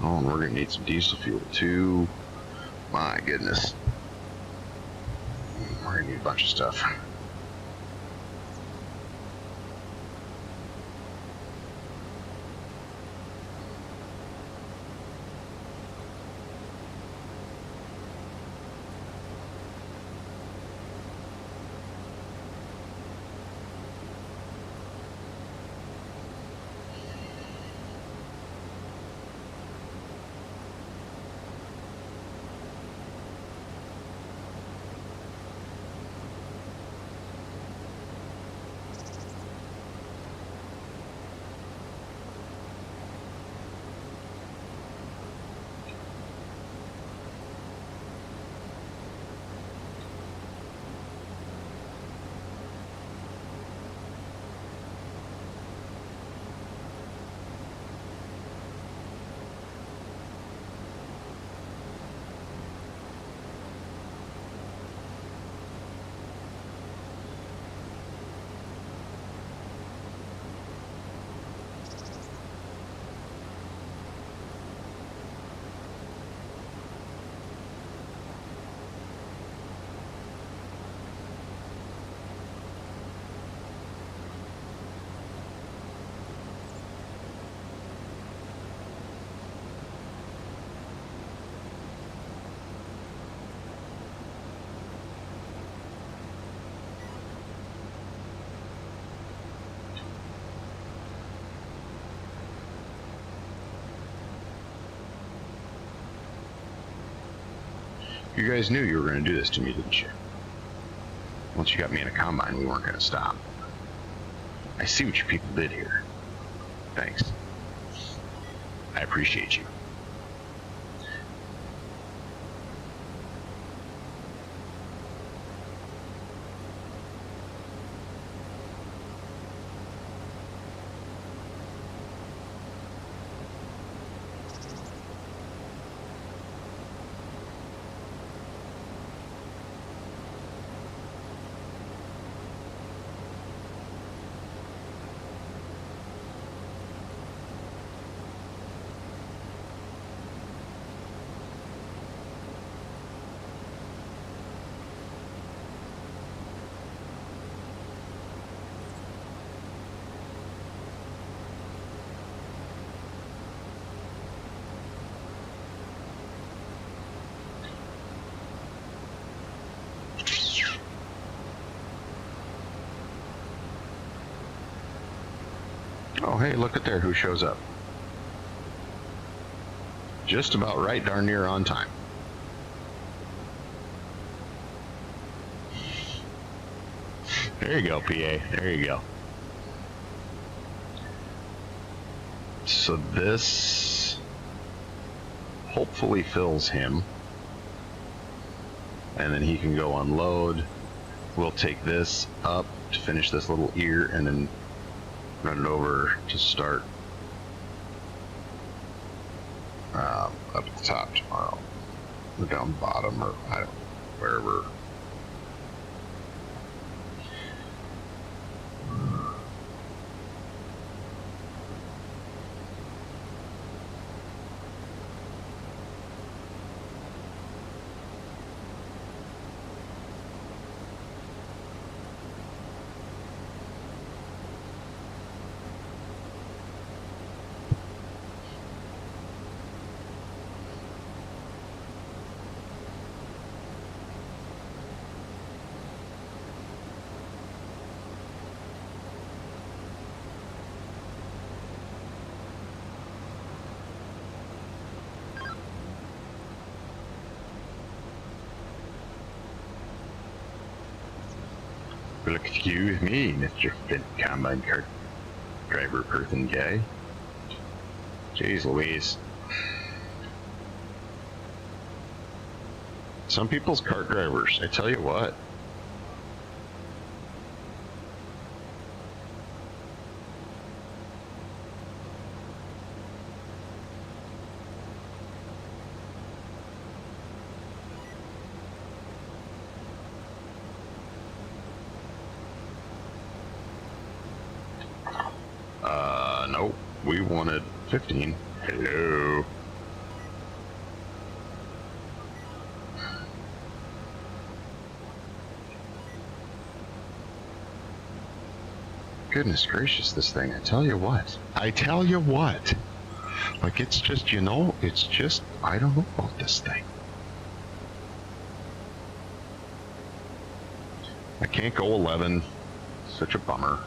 Oh, and we're gonna need some diesel fuel too. My goodness. We're gonna need a bunch of stuff. You guys knew you were going to do this to me, didn't you? Once you got me in a combine, we weren't going to stop. I see what you people did here. Thanks. I appreciate you. Oh, hey, look at there who shows up. Just about right darn near on time. There you go, PA. There you go. So this hopefully fills him. And then he can go unload. We'll take this up to finish this little ear and then run it over to start up at the top tomorrow. Or down bottom, or I don't know, wherever. Well, excuse me, Mr. Flint Combine Cart Driver Person Guy. Jeez Louise. Some people's cart drivers, I tell you what. Nope. We wanted 15. Hello. Goodness gracious, this thing, I tell you what. I tell you what. Like, it's just, you know, it's just, I don't know about this thing. I can't go 11. Such a bummer.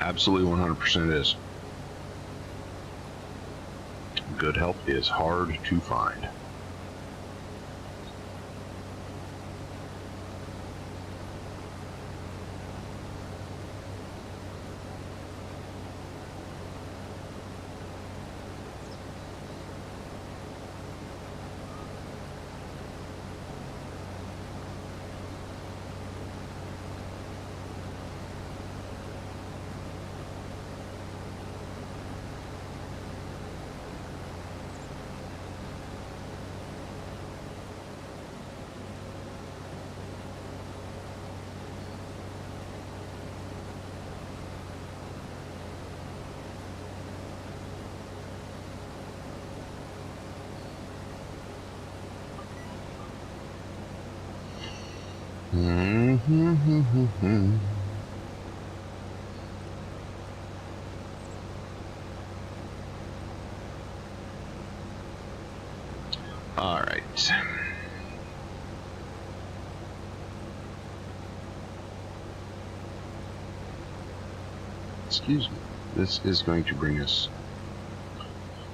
Absolutely 100% it is. Good help is hard to find. All right. Excuse me. This is going to bring us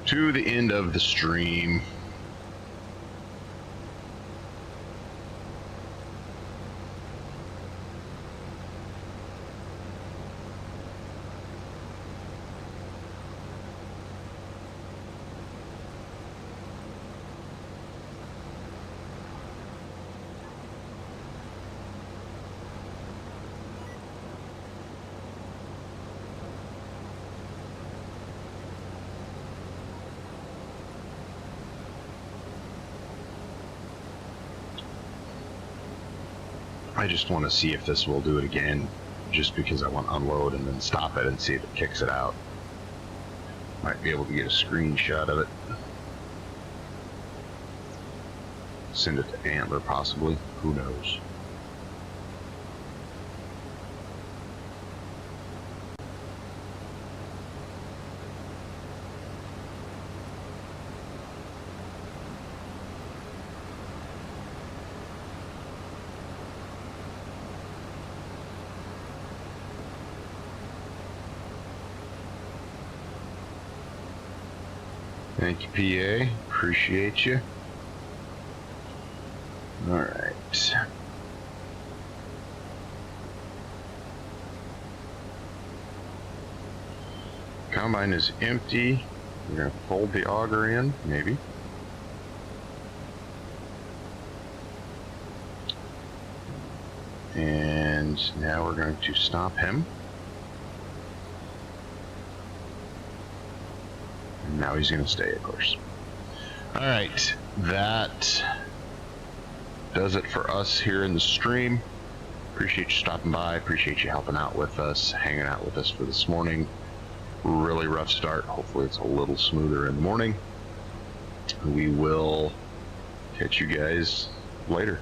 to the end of the stream. I just want to see if this will do it again, just because I want to unload and then stop it and see if it kicks it out. Might be able to get a screenshot of it. Send it to Antler, possibly. Who knows? Thank you, PA. Appreciate you. All right. Combine is empty. We're going to fold the auger in, maybe. And now we're going to stop him. Now he's going to stay, of course. All right, that does it for us here in the stream. Appreciate you stopping by. Appreciate you helping out with us, hanging out with us for this morning. Really rough start. Hopefully it's a little smoother in the morning. We will catch you guys later.